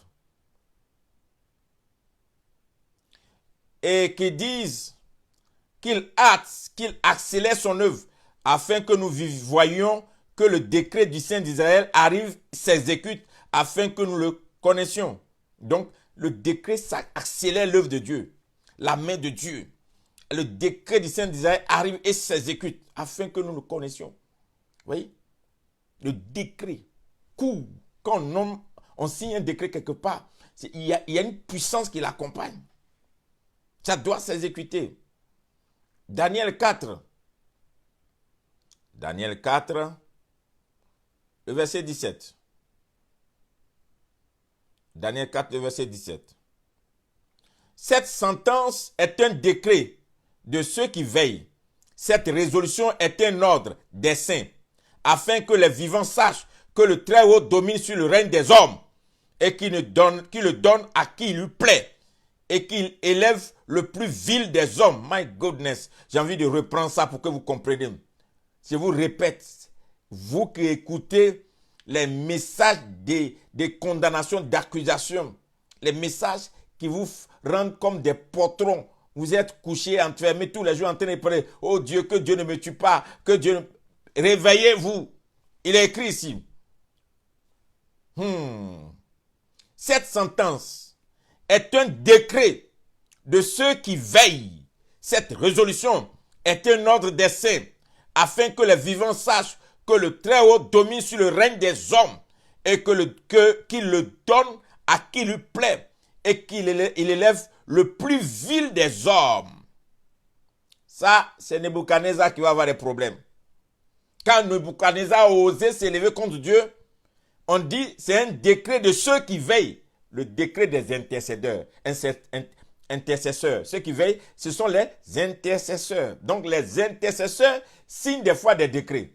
Et qu'ils disent qu'il hâte, qu'il accélère son œuvre, afin que nous voyions que le décret du Saint d'Israël arrive, s'exécute, afin que nous le connaissions. Donc, le décret, ça accélère l'œuvre de Dieu, la main de Dieu. Le décret du Saint d'Israël arrive et s'exécute, afin que nous le connaissions. Vous voyez? Le décret court. Quand on signe un décret quelque part, il y a une puissance qui l'accompagne. Ça doit s'exécuter. Daniel 4. Daniel 4, le verset 17. Daniel 4, le verset 17. Cette sentence est un décret de ceux qui veillent. Cette résolution est un ordre des saints, afin que les vivants sachent que le Très-Haut domine sur le règne des hommes et qu'il le donne à qui il lui plaît et qu'il élève le plus vil des hommes. My goodness, j'ai envie de reprendre ça pour que vous compreniez. Je vous répète, vous qui écoutez les messages des condamnations, d'accusations, les messages qui vous rendent comme des potrons. Vous êtes couchés, enfermés tous les jours en train de prier. Oh Dieu, que Dieu ne me tue pas, que Dieu... Réveillez-vous. Il est écrit ici. Cette sentence est un décret de ceux qui veillent. Cette résolution est un ordre des saints, afin que les vivants sachent que le Très-Haut domine sur le règne des hommes et qu'il le donne à qui lui plaît et qu'il élève le plus vil des hommes. Ça, c'est Nebuchadnezzar qui va avoir des problèmes. Quand Nebuchadnezzar a osé s'élever contre Dieu, on dit c'est un décret de ceux qui veillent. Le décret des intercesseurs. Intercesseurs. Ceux qui veillent, ce sont les intercesseurs. Donc les intercesseurs signent des fois des décrets.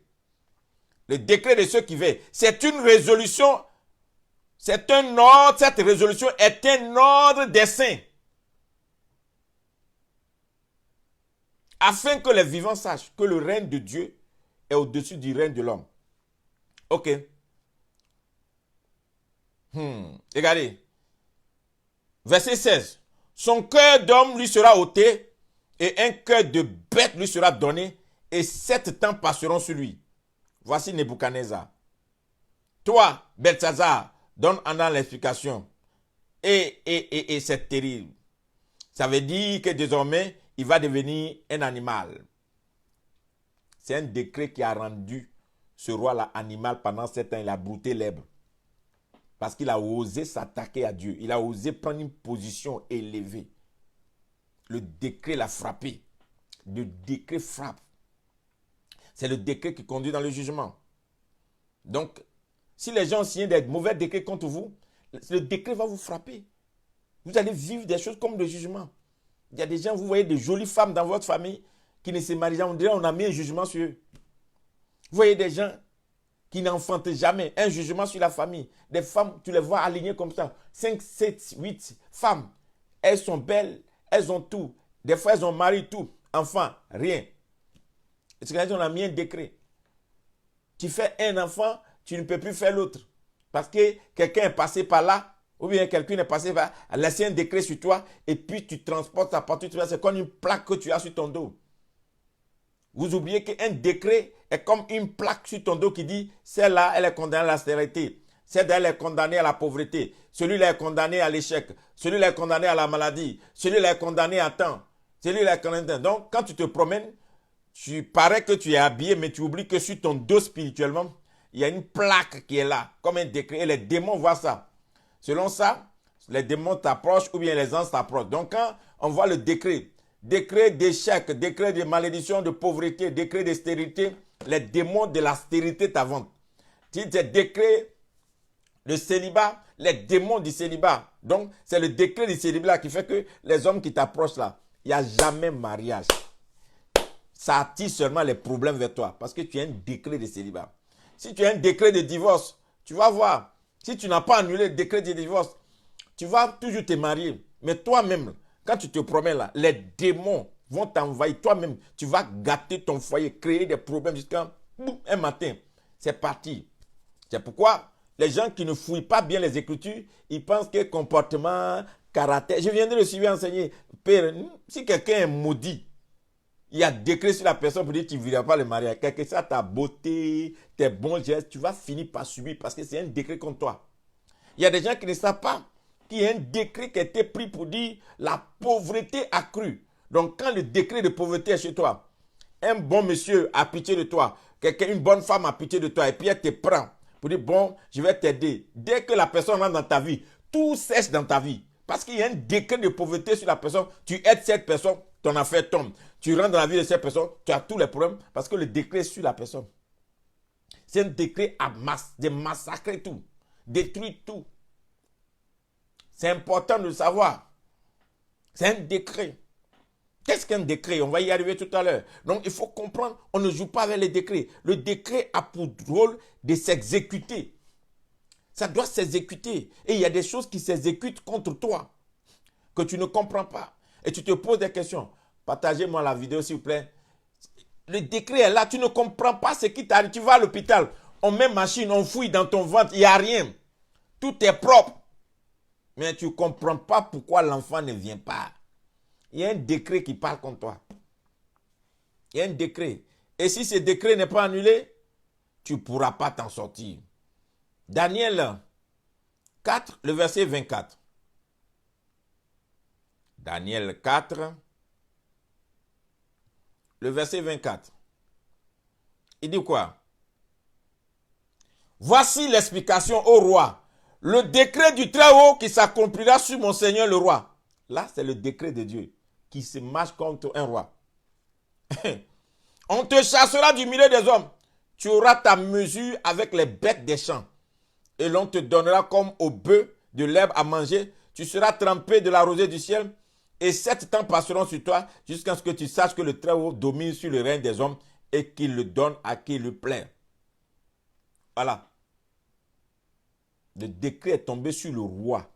Le décret de ceux qui veillent. C'est une résolution. C'est un ordre. Cette résolution est un ordre des saints. Afin que les vivants sachent que le règne de Dieu est au-dessus du règne de l'homme. Ok. Regardez. Verset 16. Son cœur d'homme lui sera ôté et un cœur de bête lui sera donné et 7 temps passeront sur lui. Voici Nebuchadnezzar. Toi, Belshazar, donne en l'explication. Et c'est terrible. Ça veut dire que désormais, il va devenir un animal. C'est un décret qui a rendu ce roi-là animal pendant 7 ans. Il a brouté l'herbe. Parce qu'il a osé s'attaquer à Dieu. Il a osé prendre une position élevée. Le décret l'a frappé. Le décret frappe. C'est le décret qui conduit dans le jugement. Donc, si les gens signent des mauvais décrets contre vous, le décret va vous frapper. Vous allez vivre des choses comme le jugement. Il y a des gens, vous voyez des jolies femmes dans votre famille qui ne se marient jamais. On dirait qu'on a mis un jugement sur eux. Vous voyez des gens qui n'enfantent jamais, un jugement sur la famille. Des femmes, tu les vois alignées comme ça. 5, 7, 8 femmes. Elles sont belles, elles ont tout. Des fois, elles ont marié tout. Enfant, rien. C'est qu'on a mis un décret. Tu fais un enfant, tu ne peux plus faire l'autre. Parce que quelqu'un est passé par là, ou bien quelqu'un est passé par là, a laissé un décret sur toi, et puis tu transportes à partir de là. C'est comme une plaque que tu as sur ton dos. Vous oubliez qu'un décret est comme une plaque sur ton dos qui dit celle-là, elle est condamnée à la stérilité. Celle-là, elle est condamnée à la pauvreté. Celui-là est condamné à l'échec. Celui-là est condamné à la maladie. Celui-là est condamné à temps. Celui-là est condamné à temps. Donc, quand tu te promènes, tu parais que tu es habillé, mais tu oublies que sur ton dos spirituellement, il y a une plaque qui est là, comme un décret. Et les démons voient ça. Selon ça, les démons t'approchent ou bien les anges t'approchent. Donc, quand on voit le décret d'échec, décret de malédiction, de pauvreté, décret de stérilité, les démons de la stérilité t'avancent. Si tu as décret de célibat, les démons du célibat. Donc, c'est le décret du célibat qui fait que les hommes qui t'approchent là, il n'y a jamais mariage. Ça attire seulement les problèmes vers toi parce que tu as un décret de célibat. Si tu as un décret de divorce, tu vas voir. Si tu n'as pas annulé le décret de divorce, tu vas toujours te marier. Mais toi-même, quand tu te promets là, les démons vont t'envahir. Toi-même, tu vas gâter ton foyer, créer des problèmes jusqu'à un matin. C'est parti. C'est pourquoi les gens qui ne fouillent pas bien les Écritures, ils pensent que comportement, caractère. Je viens de le suivre enseigner. Père, si quelqu'un est maudit, il y a décret sur la personne pour dire que tu ne vivras pas le mariage. Quelque chose, ta beauté, tes bons gestes, tu vas finir par subir parce que c'est un décret contre toi. Il y a des gens qui ne savent pas qu'il y a un décret qui a été pris pour dire la pauvreté accrue. Donc, quand le décret de pauvreté est chez toi, un bon monsieur a pitié de toi, une bonne femme a pitié de toi, et puis elle te prend pour dire, bon, je vais t'aider. Dès que la personne rentre dans ta vie, tout cesse dans ta vie. Parce qu'il y a un décret de pauvreté sur la personne, tu aides cette personne, ton affaire tombe. Tu rentres dans la vie de cette personne, tu as tous les problèmes parce que le décret est sur la personne. C'est un décret de massacrer tout, détruire tout. C'est important de le savoir. C'est un décret. Qu'est-ce qu'un décret? On va y arriver tout à l'heure. Donc, il faut comprendre, on ne joue pas avec les décrets. Le décret a pour rôle de s'exécuter. Ça doit s'exécuter. Et il y a des choses qui s'exécutent contre toi, que tu ne comprends pas. Et tu te poses des questions. Partagez-moi la vidéo, s'il vous plaît. Le décret est là, tu ne comprends pas ce qui t'arrive. Tu vas à l'hôpital, on met machine, on fouille dans ton ventre, il n'y a rien. Tout est propre. Mais tu ne comprends pas pourquoi l'enfant ne vient pas. Il y a un décret qui parle contre toi. Il y a un décret. Et si ce décret n'est pas annulé, tu ne pourras pas t'en sortir. Daniel 4, le verset 24. Daniel 4, le verset 24. Il dit quoi? Voici l'explication au roi. Le décret du Très-Haut qui s'accomplira sur mon Seigneur le roi. Là, c'est le décret de Dieu qui se marche contre un roi. On te chassera du milieu des hommes. Tu auras ta mesure avec les bêtes des champs. Et l'on te donnera comme au bœuf de l'herbe à manger. Tu seras trempé de la rosée du ciel. Et 7 temps passeront sur toi jusqu'à ce que tu saches que le Très-Haut domine sur le règne des hommes et qu'il le donne à qui le plaît. Voilà. Le décret est tombé sur le roi.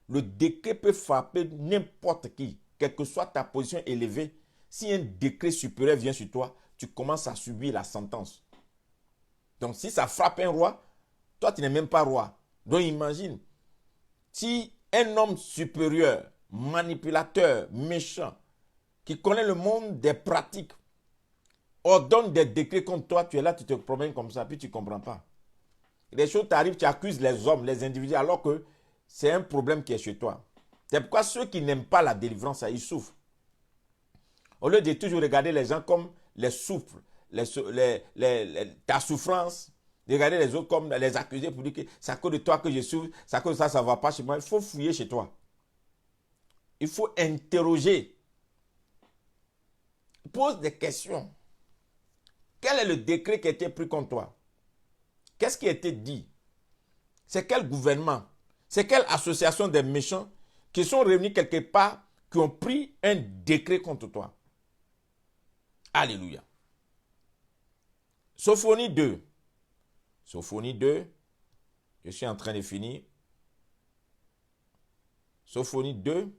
Le décret peut frapper n'importe qui, quelle que soit ta position élevée. Si un décret supérieur vient sur toi, tu commences à subir la sentence. Donc si ça frappe un roi, toi tu n'es même pas roi. Donc imagine, si un homme supérieur, manipulateur, méchant, qui connaît le monde des pratiques, ordonne des décrets contre toi, tu es là, tu te promènes comme ça, puis tu ne comprends pas. Les choses t'arrivent, tu accuses les hommes, les individus, alors que c'est un problème qui est chez toi. C'est pourquoi ceux qui n'aiment pas la délivrance, ils souffrent. Au lieu de toujours regarder les gens comme les souffres, ta souffrance, de regarder les autres comme les accusés pour dire que c'est à cause de toi que je souffre, c'est à cause de ça, ça ne va pas chez moi. Il faut fouiller chez toi. Il faut interroger. Pose des questions. Quel est le décret qui a été pris contre toi? Qu'est-ce qui a été dit? C'est quel gouvernement? C'est quelle association des méchants qui sont réunis quelque part, qui ont pris un décret contre toi? Alléluia. Sophonie 2. Sophonie 2. Je suis en train de finir. Sophonie 2.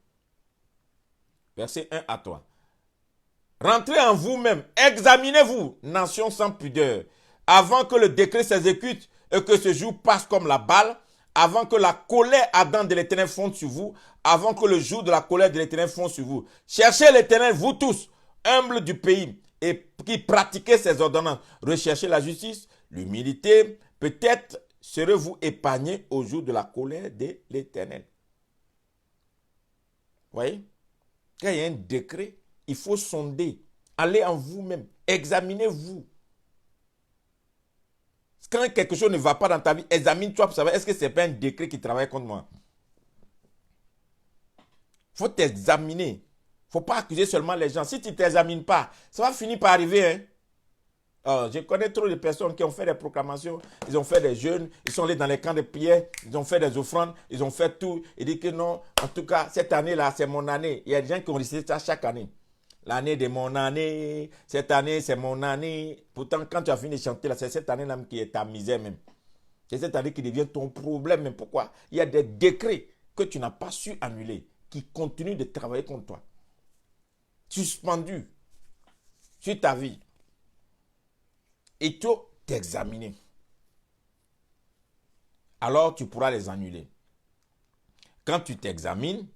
Verset 1 à 3. Rentrez en vous-même, examinez-vous, nation sans pudeur, avant que le décret s'exécute et que ce jour passe comme la balle, avant que la colère ardente de l'Éternel fonde sur vous, avant que le jour de la colère de l'Éternel fonde sur vous. Cherchez l'Éternel, vous tous, humbles du pays, et qui pratiquez ces ordonnances, recherchez la justice, l'humilité, peut-être serez-vous épargnés au jour de la colère de l'Éternel. Vous voyez? Quand il y a un décret, il faut sonder. Allez en vous-même. Examinez-vous. Quand quelque chose ne va pas dans ta vie, examine-toi pour savoir est-ce que ce n'est pas un décret qui travaille contre moi. Il faut t'examiner. Il ne faut pas accuser seulement les gens. Si tu ne t'examines pas, ça va finir par arriver. Hein? Oh, je connais trop de personnes qui ont fait des proclamations, ils ont fait des jeûnes, ils sont allés dans les camps de prière, ils ont fait des offrandes, ils ont fait tout. Ils disent que non, en tout cas, cette année-là, c'est mon année. Il y a des gens qui ont récité ça chaque année. L'année de mon année, cette année, c'est mon année. Pourtant, quand tu as fini de chanter, là, c'est cette année-là qui est ta misère même. C'est cette année qui devient ton problème. Mais pourquoi? Il y a des décrets que tu n'as pas su annuler, qui continuent de travailler contre toi. Suspendus sur ta vie. Et tu t'examiner. Alors tu pourras les annuler. Quand tu t'examines,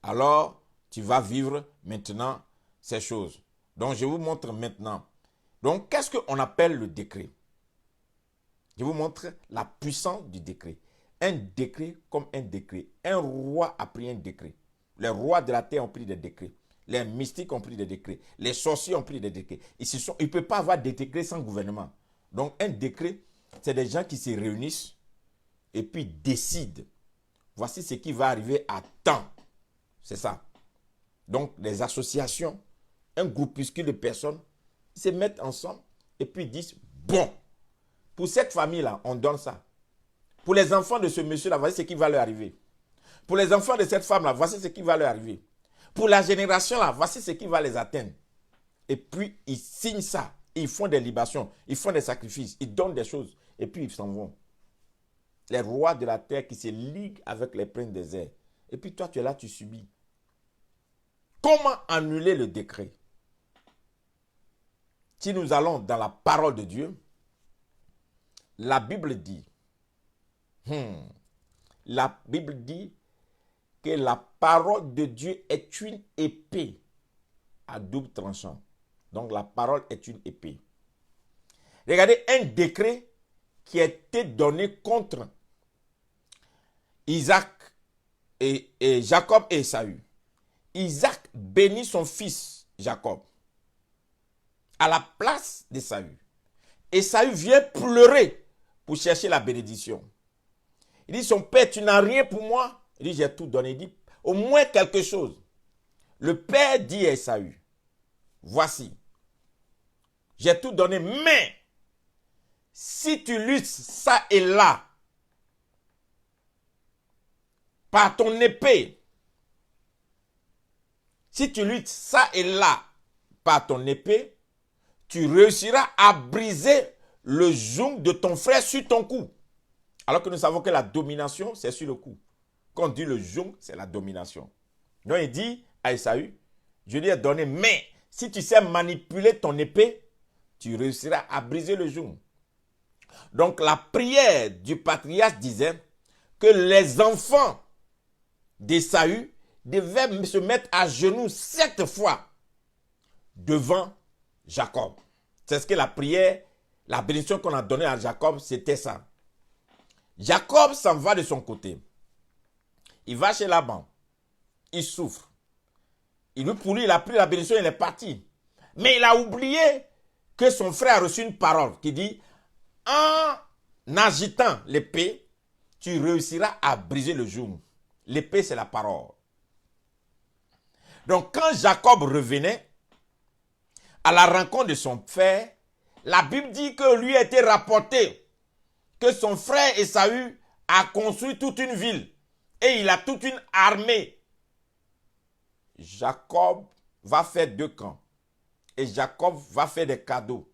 alors tu vas vivre maintenant ces choses. Donc je vous montre maintenant. Donc qu'est-ce qu'on appelle le décret? Je vous montre la puissance du décret. Un décret comme un décret. Un roi a pris un décret. Les rois de la terre ont pris des décrets. Les mystiques ont pris des décrets. Les sorciers ont pris des décrets. Ils ne peuvent pas avoir des décrets sans gouvernement. Donc un décret, c'est des gens qui se réunissent et puis décident. Voici ce qui va arriver à temps. C'est ça. Donc des associations, un groupuscule de personnes, ils se mettent ensemble et puis disent, bon, pour cette famille-là, on donne ça. Pour les enfants de ce monsieur-là, voici ce qui va leur arriver. Pour les enfants de cette femme-là, voici ce qui va leur arriver. Pour la génération-là, voici ce qui va les atteindre. Et puis, ils signent ça. Ils font des libations. Ils font des sacrifices. Ils donnent des choses. Et puis, ils s'en vont. Les rois de la terre qui se liguent avec les princes des airs. Et puis, toi, tu es là, tu subis. Comment annuler le décret? Si nous allons dans la parole de Dieu, la Bible dit, la Bible dit que la parole de Dieu est une épée à double tranchant. Donc la parole est une épée. Regardez un décret qui a été donné contre Isaac et Jacob et Ésaü. Isaac bénit son fils Jacob à la place d'Ésaü. Ésaü vient pleurer pour chercher la bénédiction. Il dit, son père, tu n'as rien pour moi. Il dit, j'ai tout donné. Il dit, au moins quelque chose. Le père dit à Ésaü, voici, j'ai tout donné, mais si tu luttes ça et là, par ton épée, si tu luttes ça et là, par ton épée, tu réussiras à briser le joug de ton frère sur ton cou. Alors que nous savons que la domination, c'est sur le cou. Quand on dit le joug, c'est la domination. Donc il dit à Ésaü, je lui ai donné, mais si tu sais manipuler ton épée, tu réussiras à briser le joug. Donc la prière du patriarche disait que les enfants d'Ésaü devaient se mettre à genoux 7 fois devant Jacob. C'est ce que la prière, la bénédiction qu'on a donnée à Jacob, c'était ça. Jacob s'en va de son côté. Il va chez Laban. Il souffre. Pour lui, il a pris la bénédiction, il est parti. Mais il a oublié que son frère a reçu une parole qui dit, en agitant l'épée, tu réussiras à briser le joug. L'épée, c'est la parole. Donc, quand Jacob revenait à la rencontre de son frère, la Bible dit que lui a été rapporté que son frère Ésaü a construit toute une ville et il a toute une armée. Jacob va faire 2 camps et Jacob va faire des cadeaux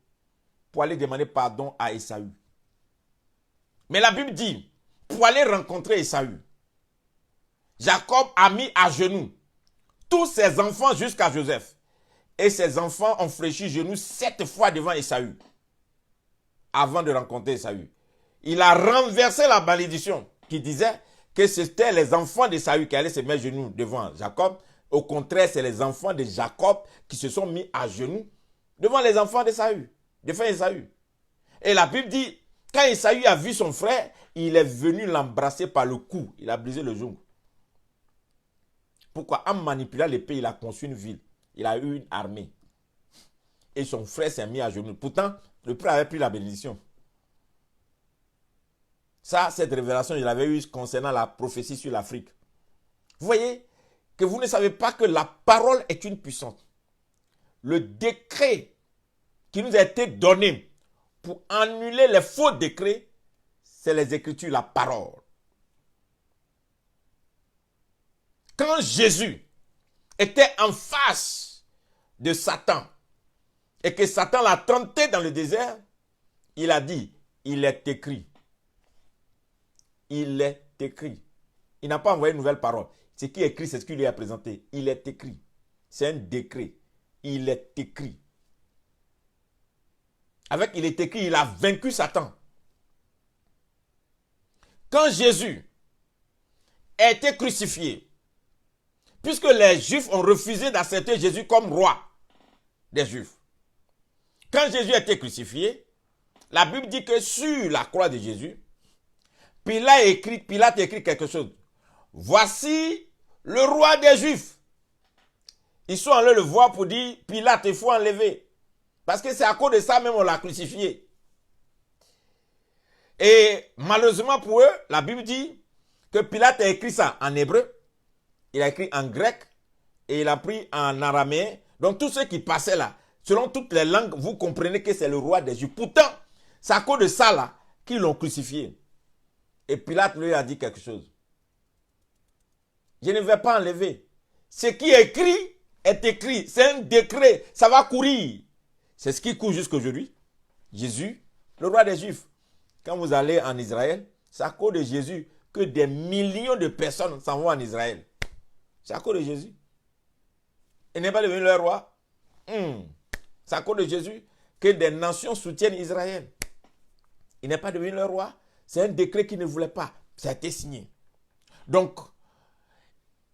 pour aller demander pardon à Ésaü. Mais la Bible dit, pour aller rencontrer Ésaü, Jacob a mis à genoux tous ses enfants jusqu'à Joseph. Et ses enfants ont fléchi genoux 7 fois devant Ésaü avant de rencontrer Ésaü. Il a renversé la malédiction qui disait que c'était les enfants d'Ésaü qui allaient se mettre à genoux devant Jacob. Au contraire, c'est les enfants de Jacob qui se sont mis à genoux devant les enfants d'Ésaü, des frères d'Ésaü. Et la Bible dit, quand Ésaü a vu son frère, il est venu l'embrasser par le cou. Il a brisé le genou. Pourquoi? En manipulant l'épée, il a conçu une ville. Il a eu une armée. Et son frère s'est mis à genoux. Pourtant, le père avait pris la bénédiction. Ça, cette révélation, je l'avais eue concernant la prophétie sur l'Afrique. Vous voyez que vous ne savez pas que la parole est une puissance. Le décret qui nous a été donné pour annuler les faux décrets, c'est les Écritures, la parole. Quand Jésus était en face de Satan et que Satan l'a tenté dans le désert, il a dit, il est écrit. Il est écrit. Il n'a pas envoyé une nouvelle parole. Ce qui est écrit, c'est ce qu'il lui a présenté. Il est écrit. C'est un décret. Il est écrit. Avec il est écrit, il a vaincu Satan. Quand Jésus a été crucifié, puisque les Juifs ont refusé d'accepter Jésus comme roi des Juifs. Quand Jésus a été crucifié, la Bible dit que sur la croix de Jésus, Pilate a écrit quelque chose. Voici le roi des Juifs. Ils sont allés le voir pour dire, Pilate, il faut enlever. Parce que c'est à cause de ça même on l'a crucifié. Et malheureusement pour eux, la Bible dit que Pilate a écrit ça en hébreu, il a écrit en grec et il a pris en araméen. Donc tous ceux qui passaient là, selon toutes les langues, vous comprenez que c'est le roi des Juifs. Pourtant, c'est à cause de ça là qu'ils l'ont crucifié. Et Pilate lui a dit quelque chose. Je ne vais pas enlever. Ce qui est écrit est écrit. C'est un décret. Ça va courir. C'est ce qui court jusqu'à aujourd'hui. Jésus, le roi des Juifs. Quand vous allez en Israël, c'est à cause de Jésus que des millions de personnes s'en vont en Israël. C'est à cause de Jésus. Il n'est pas devenu leur roi. C'est à cause de Jésus que des nations soutiennent Israël. Il n'est pas devenu leur roi. C'est un décret qu'il ne voulait pas. Ça a été signé. Donc,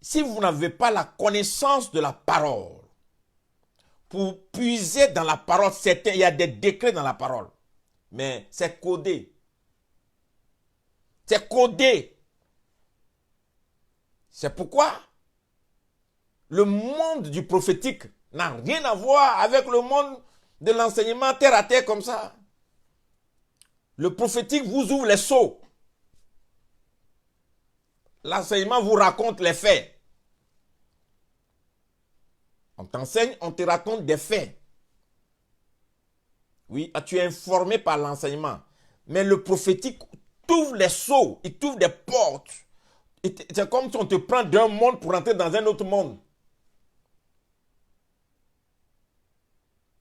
si vous n'avez pas la connaissance de la parole, pour puiser dans la parole, il y a des décrets dans la parole. Mais c'est codé. C'est codé. C'est pourquoi le monde du prophétique n'a rien à voir avec le monde de l'enseignement terre à terre comme ça. Le prophétique vous ouvre les sceaux. L'enseignement vous raconte les faits. On t'enseigne, on te raconte des faits. Oui, tu es informé par l'enseignement. Mais le prophétique t'ouvre les sceaux, il t'ouvre des portes. C'est comme si on te prend d'un monde pour entrer dans un autre monde.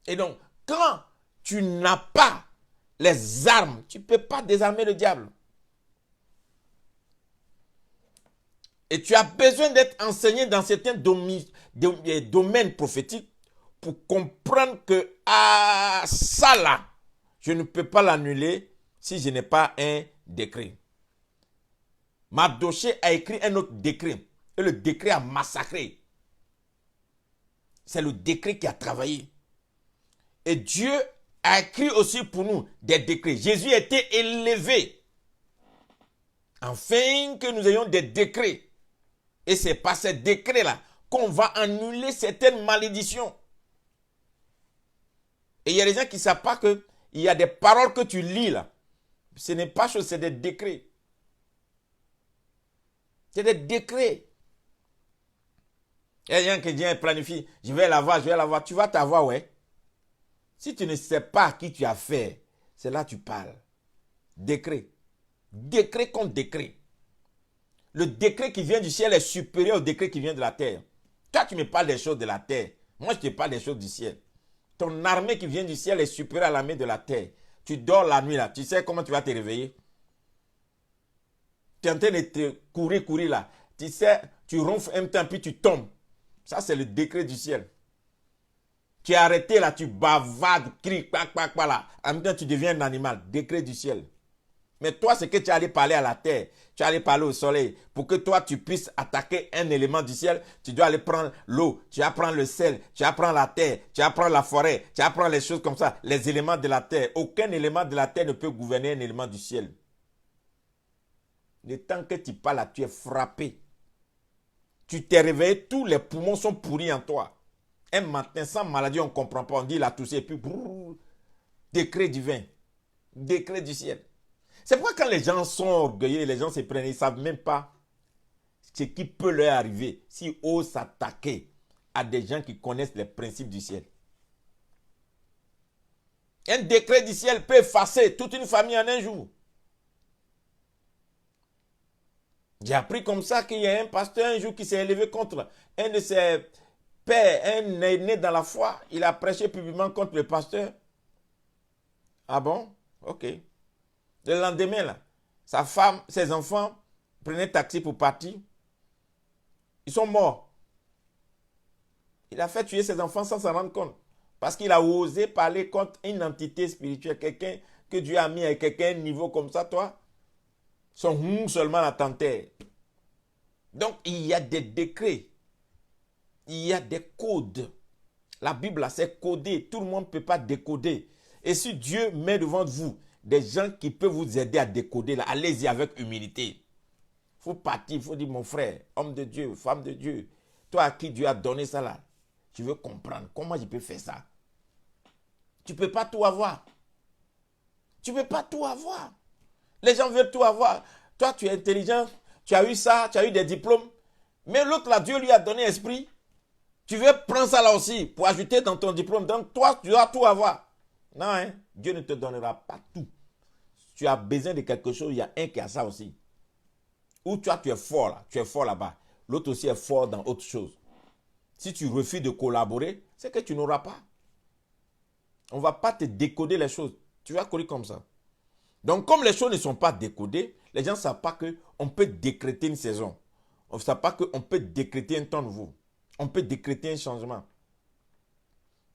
Et donc, quand tu n'as pas les armes, tu ne peux pas désarmer le diable. Et tu as besoin d'être enseigné dans certains domaines prophétiques pour comprendre que ça là, je ne peux pas l'annuler si je n'ai pas un décret. Mardochée a écrit un autre décret et le décret a massacré. C'est le décret qui a travaillé. Et Dieu a écrit aussi pour nous des décrets. Jésus a été élevé afin que nous ayons des décrets. Et c'est par ces décrets-là qu'on va annuler certaines malédictions. Et il y a des gens qui ne savent pas qu'il y a des paroles que tu lis là. Ce n'est pas chose, c'est des décrets. C'est des décrets. Il y a des gens qui disent, planifie, je vais la voir. Tu vas t'avoir, ouais. Si tu ne sais pas qui tu as fait, c'est là que tu parles. Décret. Décret contre décret. Le décret qui vient du ciel est supérieur au décret qui vient de la terre. Toi, tu me parles des choses de la terre. Moi, je te parle des choses du ciel. Ton armée qui vient du ciel est supérieure à l'armée de la terre. Tu dors la nuit là. Tu sais comment tu vas te réveiller? Tu es en train de te courir là. Tu sais, tu ronfles un temps puis tu tombes. Ça, c'est le décret du ciel. Tu es arrêté là, tu bavardes, cries, là. En même temps, tu deviens un animal. Décret du ciel. Mais toi, c'est que tu es allé parler à la terre, tu es allé parler au soleil. Pour que toi, tu puisses attaquer un élément du ciel, tu dois aller prendre l'eau, tu vas prendre le sel, tu vas prendre la terre, tu vas prendre la forêt, tu vas prendre les choses comme ça, les éléments de la terre. Aucun élément de la terre ne peut gouverner un élément du ciel. Le temps que tu parles là, tu es frappé. Tu t'es réveillé, tous les poumons sont pourris en toi. Un matin, sans maladie, on ne comprend pas. On dit la toussée, et puis brrr, décret divin, décret du ciel. C'est pourquoi quand les gens sont orgueilleux, les gens se prennent, ils ne savent même pas ce qui peut leur arriver s'ils osent s'attaquer à des gens qui connaissent les principes du ciel. Un décret du ciel peut effacer toute une famille en un jour. J'ai appris comme ça qu'il y a un pasteur un jour qui s'est élevé contre un de ses pères, un aîné dans la foi. Il a prêché publiquement contre le pasteur. Ah bon? Ok. Le lendemain, là, sa femme, ses enfants prenaient taxi pour partir. Ils sont morts. Il a fait tuer ses enfants sans s'en rendre compte. Parce qu'il a osé parler contre une entité spirituelle. Quelqu'un que Dieu a mis à quelqu'un niveau comme ça, toi. Son seulement la tentée. Donc, il y a des décrets. Il y a des codes. La Bible, c'est codé. Tout le monde ne peut pas décoder. Et si Dieu met devant vous des gens qui peuvent vous aider à décoder, là, allez-y avec humilité. Il faut partir, il faut dire, mon frère, homme de Dieu, femme de Dieu, toi à qui Dieu a donné ça là, tu veux comprendre comment je peux faire ça. Tu ne peux pas tout avoir. Tu ne peux pas tout avoir. Les gens veulent tout avoir. Toi, tu es intelligent, tu as eu ça, tu as eu des diplômes. Mais l'autre là, Dieu lui a donné esprit. Tu veux prendre ça là aussi pour ajouter dans ton diplôme. Donc toi, tu dois tout avoir. Non, hein? Dieu ne te donnera pas tout. Tu as besoin de quelque chose, il y a un qui a ça aussi. Ou toi, tu es fort là, tu es fort là-bas. L'autre aussi est fort dans autre chose. Si tu refuses de collaborer, c'est que tu n'auras pas. On ne va pas te décoder les choses. Tu vas courir comme ça. Donc, comme les choses ne sont pas décodées, les gens ne savent pas qu'on peut décréter une saison. On ne sait pas qu'on peut décréter un temps nouveau. On peut décréter un changement.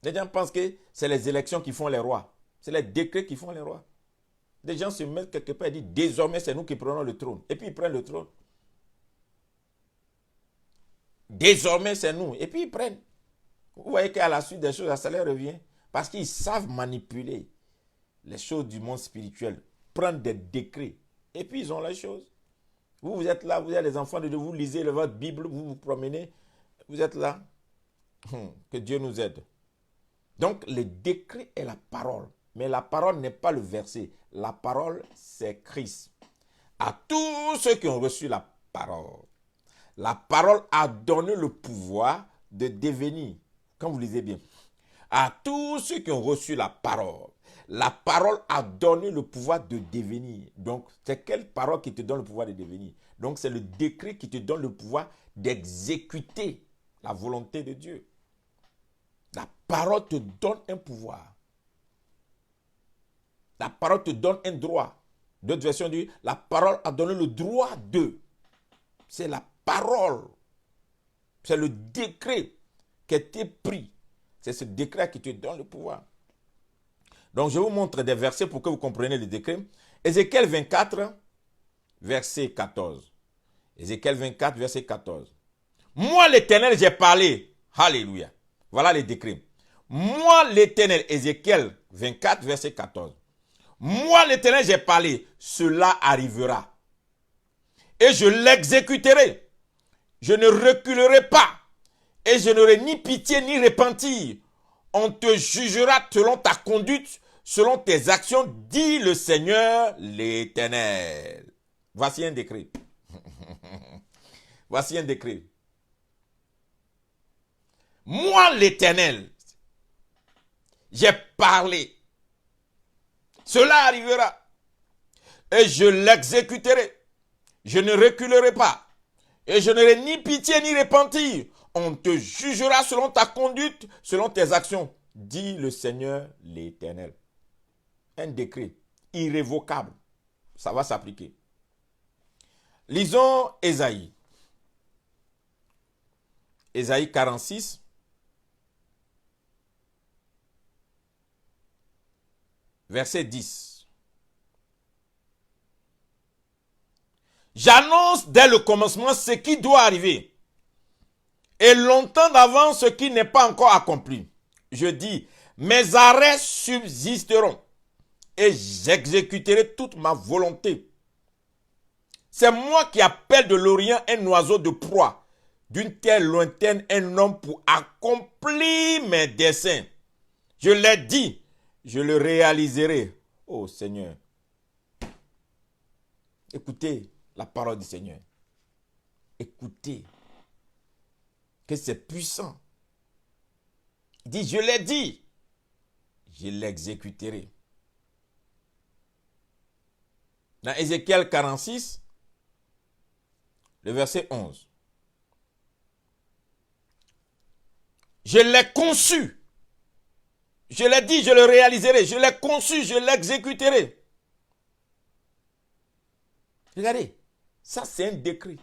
Les gens pensent que c'est les élections qui font les rois. C'est les décrets qui font les rois. Les gens se mettent quelque part et disent, désormais c'est nous qui prenons le trône. Et puis ils prennent le trône. Désormais c'est nous. Et puis ils prennent. Vous voyez qu'à la suite des choses, ça leur revient. Parce qu'ils savent manipuler les choses du monde spirituel. Prendre des décrets. Et puis ils ont les choses. Vous êtes là, vous êtes les enfants de Dieu, vous lisez votre Bible, vous vous promenez. Vous êtes là. Que Dieu nous aide. Donc, le décret est la parole. Mais la parole n'est pas le verset. La parole, c'est Christ. À tous ceux qui ont reçu la parole a donné le pouvoir de devenir. Quand vous lisez bien. À tous ceux qui ont reçu la parole a donné le pouvoir de devenir. Donc, c'est quelle parole qui te donne le pouvoir de devenir? Donc, c'est le décret qui te donne le pouvoir d'exécuter la volonté de Dieu. La parole te donne un pouvoir. La parole te donne un droit. D'autres versions disent, la parole a donné le droit de. C'est la parole. C'est le décret qui a été pris. C'est ce décret qui te donne le pouvoir. Donc, je vous montre des versets pour que vous compreniez le décret. Ézéchiel 24, verset 14. Ézéchiel 24, verset 14. Moi, l'Éternel, j'ai parlé. Alléluia. Voilà les décrets. Moi, l'Éternel, Ézéchiel 24, verset 14. Moi, l'Éternel, j'ai parlé. Cela arrivera. Et je l'exécuterai. Je ne reculerai pas. Et je n'aurai ni pitié ni repentir. On te jugera selon ta conduite, selon tes actions, dit le Seigneur l'Éternel. Voici un décret. Voici un décret. Moi, l'Éternel, j'ai parlé. Cela arrivera. Et je l'exécuterai. Je ne reculerai pas. Et je n'aurai ni pitié ni repentir. On te jugera selon ta conduite, selon tes actions, dit le Seigneur l'Éternel. Un décret irrévocable. Ça va s'appliquer. Lisons Ésaïe. Ésaïe 46. Verset 10. J'annonce dès le commencement ce qui doit arriver. Et longtemps d'avance ce qui n'est pas encore accompli. Je dis, mes arrêts subsisteront et j'exécuterai toute ma volonté. C'est moi qui appelle de l'Orient un oiseau de proie, d'une terre lointaine un homme pour accomplir mes desseins. Je l'ai dit, je le réaliserai. Oh Seigneur, écoutez la parole du Seigneur. Écoutez, que c'est puissant. Il dit, je l'ai dit, je l'exécuterai. Dans Ézéchiel 46, le verset 11. Je l'ai conçu. Je l'ai dit, je le réaliserai. Je l'ai conçu, je l'exécuterai. Regardez, ça c'est un décret.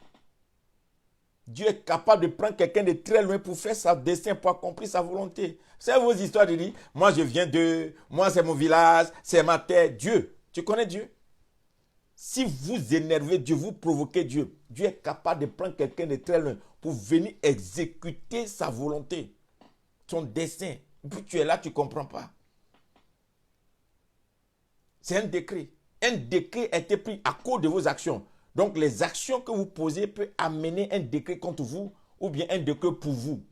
Dieu est capable de prendre quelqu'un de très loin pour faire sa destin, pour accomplir sa volonté. C'est vos histoires de dire, moi je viens de, moi c'est mon village, c'est ma terre. Dieu, tu connais Dieu? Si vous énervez Dieu, vous provoquez Dieu, Dieu est capable de prendre quelqu'un de très loin pour venir exécuter sa volonté, son destin. Et puis tu es là, tu ne comprends pas. C'est un décret. Un décret a été pris à cause de vos actions. Donc les actions que vous posez peuvent amener un décret contre vous ou bien un décret pour vous.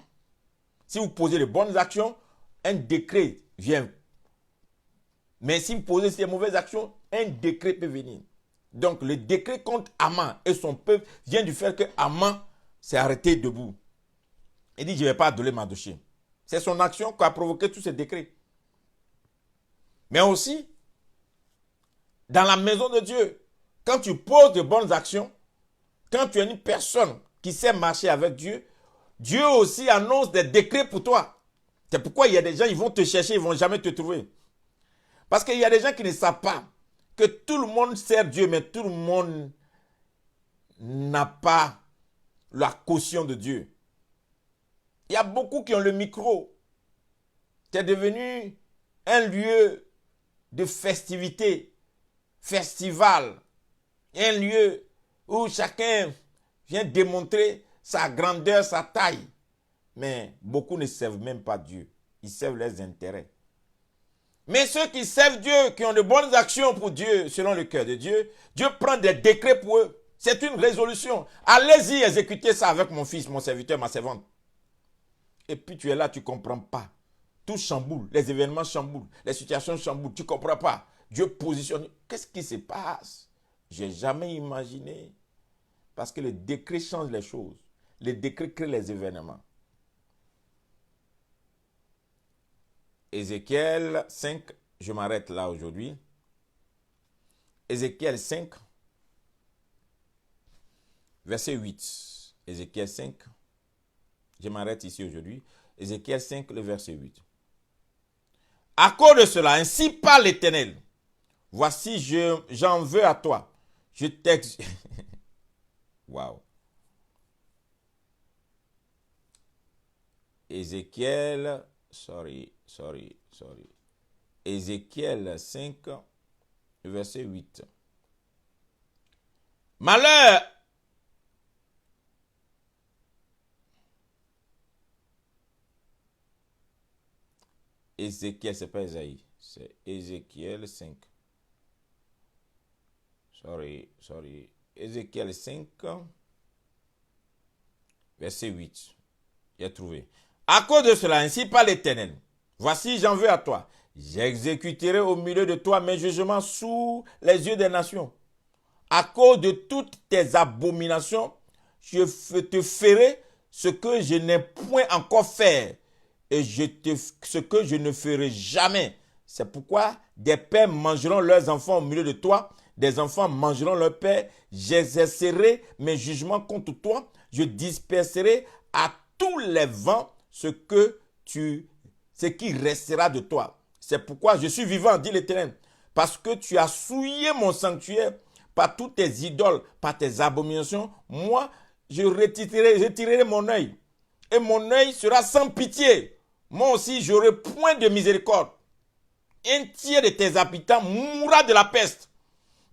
Si vous posez les bonnes actions, un décret vient. Mais si vous posez ces mauvaises actions, un décret peut venir. Donc le décret contre Haman et son peuple vient du fait que Haman s'est arrêté debout. Il dit, je ne vais pas adorer Mardochée. C'est son action qui a provoqué tous ces décrets. Mais aussi, dans la maison de Dieu, quand tu poses de bonnes actions, quand tu es une personne qui sait marcher avec Dieu, Dieu aussi annonce des décrets pour toi. C'est pourquoi il y a des gens, ils vont te chercher, ils ne vont jamais te trouver. Parce qu'il y a des gens qui ne savent pas que tout le monde sert Dieu, mais tout le monde n'a pas la caution de Dieu. Il y a beaucoup qui ont le micro. C'est devenu un lieu de festivité, festival, un lieu où chacun vient démontrer sa grandeur, sa taille. Mais beaucoup ne servent même pas Dieu. Ils servent leurs intérêts. Mais ceux qui servent Dieu, qui ont de bonnes actions pour Dieu, selon le cœur de Dieu, Dieu prend des décrets pour eux. C'est une résolution. Allez-y exécuter ça avec mon fils, mon serviteur, ma servante. Et puis tu es là, tu ne comprends pas. Tout chamboule, les événements chamboulent, les situations chamboulent, tu ne comprends pas. Dieu positionne. Qu'est-ce qui se passe? Je n'ai jamais imaginé. Parce que le décret change les choses. Le décret crée les événements. Ézéchiel 5, je m'arrête là aujourd'hui. Ézéchiel 5, verset 8. Ézéchiel 5, je m'arrête ici aujourd'hui. Ézéchiel 5, le verset 8. À cause de cela, ainsi parle l'Éternel. Voici, j'en veux à toi. Je t'exécute. Waouh. Ézéchiel, sorry. Ézéchiel 5, verset 8. Malheur. Ézéchiel, c'est pas Esaïe, c'est Ézéchiel 5. Sorry. Ézéchiel 5, verset 8. J'ai trouvé. À cause de cela, ainsi parle l'Éternel. Voici, j'en veux à toi. J'exécuterai au milieu de toi mes jugements sous les yeux des nations. À cause de toutes tes abominations, je te ferai ce que je n'ai point encore fait. Et ce que je ne ferai jamais. C'est pourquoi des pères mangeront leurs enfants au milieu de toi. Des enfants mangeront leurs pères. J'exercerai mes jugements contre toi. Je disperserai à tous les vents ce qui restera de toi. C'est pourquoi je suis vivant, dit l'Éternel. Parce que tu as souillé mon sanctuaire par toutes tes idoles, par tes abominations. Moi, je retirerai mon œil. Et mon œil sera sans pitié. Moi aussi, j'aurai point de miséricorde. Un tiers de tes habitants mourra de la peste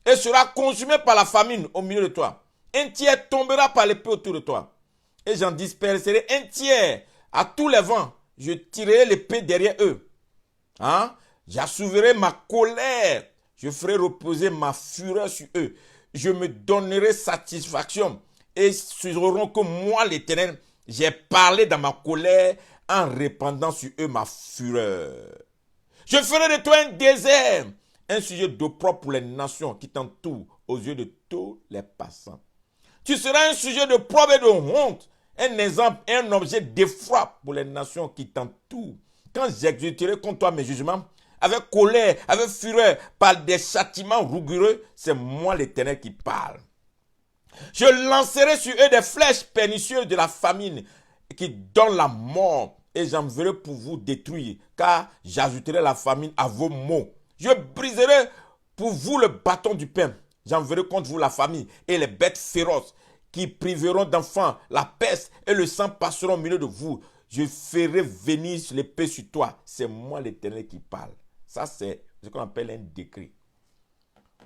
et sera consumé par la famine au milieu de toi. Un tiers tombera par l'épée autour de toi. Et j'en disperserai un tiers à tous les vents. Je tirerai l'épée derrière eux. Hein? J'assouvirai ma colère. Je ferai reposer ma fureur sur eux. Je me donnerai satisfaction. Et sauront que moi, l'Éternel, j'ai parlé dans ma colère en répandant sur eux ma fureur. Je ferai de toi un désert, un sujet d'opprobre pour les nations qui t'entourent aux yeux de tous les passants. Tu seras un sujet de preuve et de honte, un exemple et un objet d'effroi pour les nations qui t'entourent. Quand j'exécuterai contre toi mes jugements, avec colère, avec fureur, par des châtiments rigoureux, c'est moi l'Éternel qui parle. Je lancerai sur eux des flèches pernicieuses de la famine qui donnent la mort et j'enverrai pour vous détruire, car j'ajouterai la famine à vos maux. Je briserai pour vous le bâton du pain. J'enverrai contre vous la famine et les bêtes féroces qui priveront d'enfants la peste et le sang passeront au milieu de vous. Je ferai venir l'épée sur toi. C'est moi l'Éternel qui parle. Ça, c'est ce qu'on appelle un décret.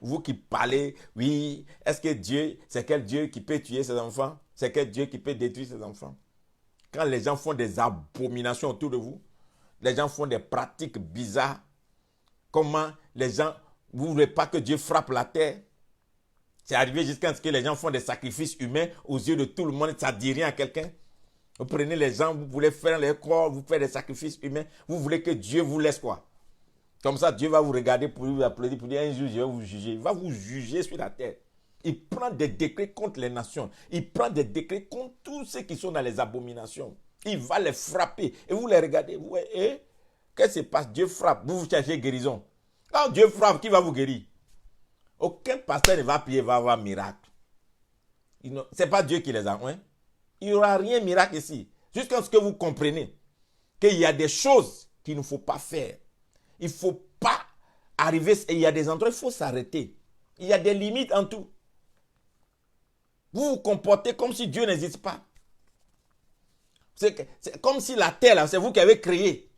Vous qui parlez, oui, est-ce que Dieu, c'est quel Dieu qui peut tuer ses enfants? C'est quel Dieu qui peut détruire ses enfants? Quand les gens font des abominations autour de vous, les gens font des pratiques bizarres, comment les gens, vous ne voulez pas que Dieu frappe la terre? C'est arrivé jusqu'à ce que les gens font des sacrifices humains aux yeux de tout le monde, ça ne dit rien à quelqu'un. Vous prenez les gens, vous voulez faire les corps, vous faites des sacrifices humains, vous voulez que Dieu vous laisse quoi? Comme ça, Dieu va vous regarder pour vous applaudir, pour dire un jour, je vais vous juger. Il va vous juger sur la terre. Il prend des décrets contre les nations. Il prend des décrets contre tous ceux qui sont dans les abominations. Il va les frapper. Et vous les regardez. Vous voyez, qu'est-ce qui se passe? Dieu frappe. Vous cherchez guérison. Quand Dieu frappe, qui va vous guérir? Aucun pasteur ne va prier, va avoir miracle. Ce n'est pas Dieu qui les a. Hein? Il n'y aura rien de miracle ici. Jusqu'à ce que vous compreniez qu'il y a des choses qu'il ne faut pas faire. Il ne faut pas arriver, et il y a des endroits, il faut s'arrêter. Il y a des limites en tout. Vous vous comportez comme si Dieu n'existe pas. C'est comme si la terre, là, c'est vous qui avez créé.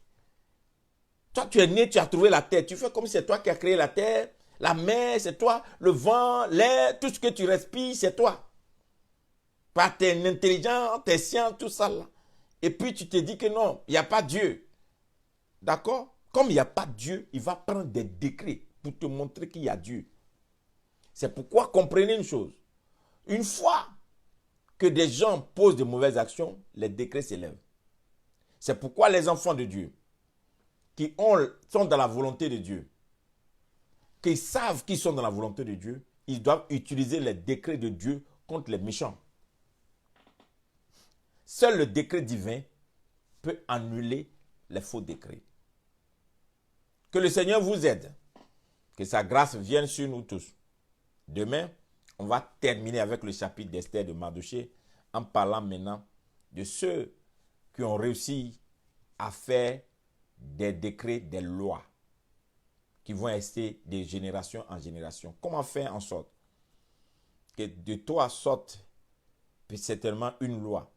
Toi, tu es né, tu as trouvé la terre. Tu fais comme si c'est toi qui as créé la terre. La mer, c'est toi. Le vent, l'air, tout ce que tu respires, c'est toi. Par tes intelligences, tes sciences, tout ça là. Et puis tu te dis que non, il n'y a pas Dieu. D'accord? Comme il n'y a pas Dieu, il va prendre des décrets pour te montrer qu'il y a Dieu. C'est pourquoi comprenez une chose. Une fois que des gens posent de mauvaises actions, les décrets s'élèvent. C'est pourquoi les enfants de Dieu, qui sont dans la volonté de Dieu, qui savent qu'ils sont dans la volonté de Dieu, ils doivent utiliser les décrets de Dieu contre les méchants. Seul le décret divin peut annuler les faux décrets. Que le Seigneur vous aide. Que sa grâce vienne sur nous tous. Demain, on va terminer avec le chapitre d'Esther de Mardochée en parlant maintenant de ceux qui ont réussi à faire des décrets, des lois qui vont rester de génération en génération. Comment faire en sorte que de toi sorte certainement une loi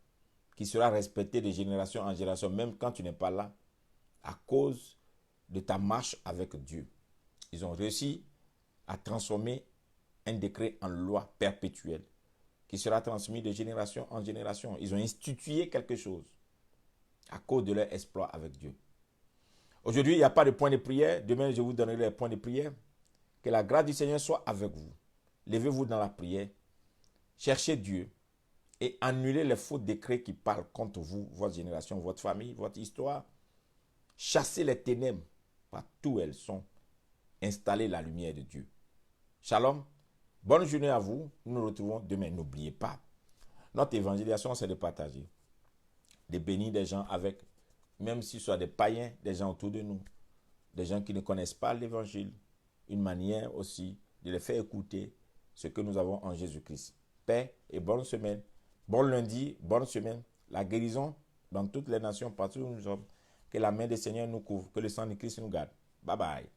qui sera respectée de génération en génération, même quand tu n'es pas là, à cause de ta marche avec Dieu. Ils ont réussi à transformer un décret en loi perpétuelle qui sera transmis de génération en génération. Ils ont institué quelque chose à cause de leur exploit avec Dieu. Aujourd'hui, il n'y a pas de point de prière. Demain, je vous donnerai les points de prière. Que la grâce du Seigneur soit avec vous. Levez-vous dans la prière. Cherchez Dieu et annulez les faux décrets qui parlent contre vous, votre génération, votre famille, votre histoire. Chassez les ténèbres partout où elles sont. Installez la lumière de Dieu. Shalom. Bonne journée à vous. Nous nous retrouvons demain. N'oubliez pas, notre évangélisation, c'est de partager, de bénir des gens avec, même si ce soit des païens, des gens autour de nous, des gens qui ne connaissent pas l'évangile, une manière aussi de les faire écouter ce que nous avons en Jésus-Christ. Paix et bonne semaine. Bon lundi, bonne semaine. La guérison dans toutes les nations, partout où nous sommes. Que la main du Seigneur nous couvre. Que le sang de Christ nous garde. Bye bye.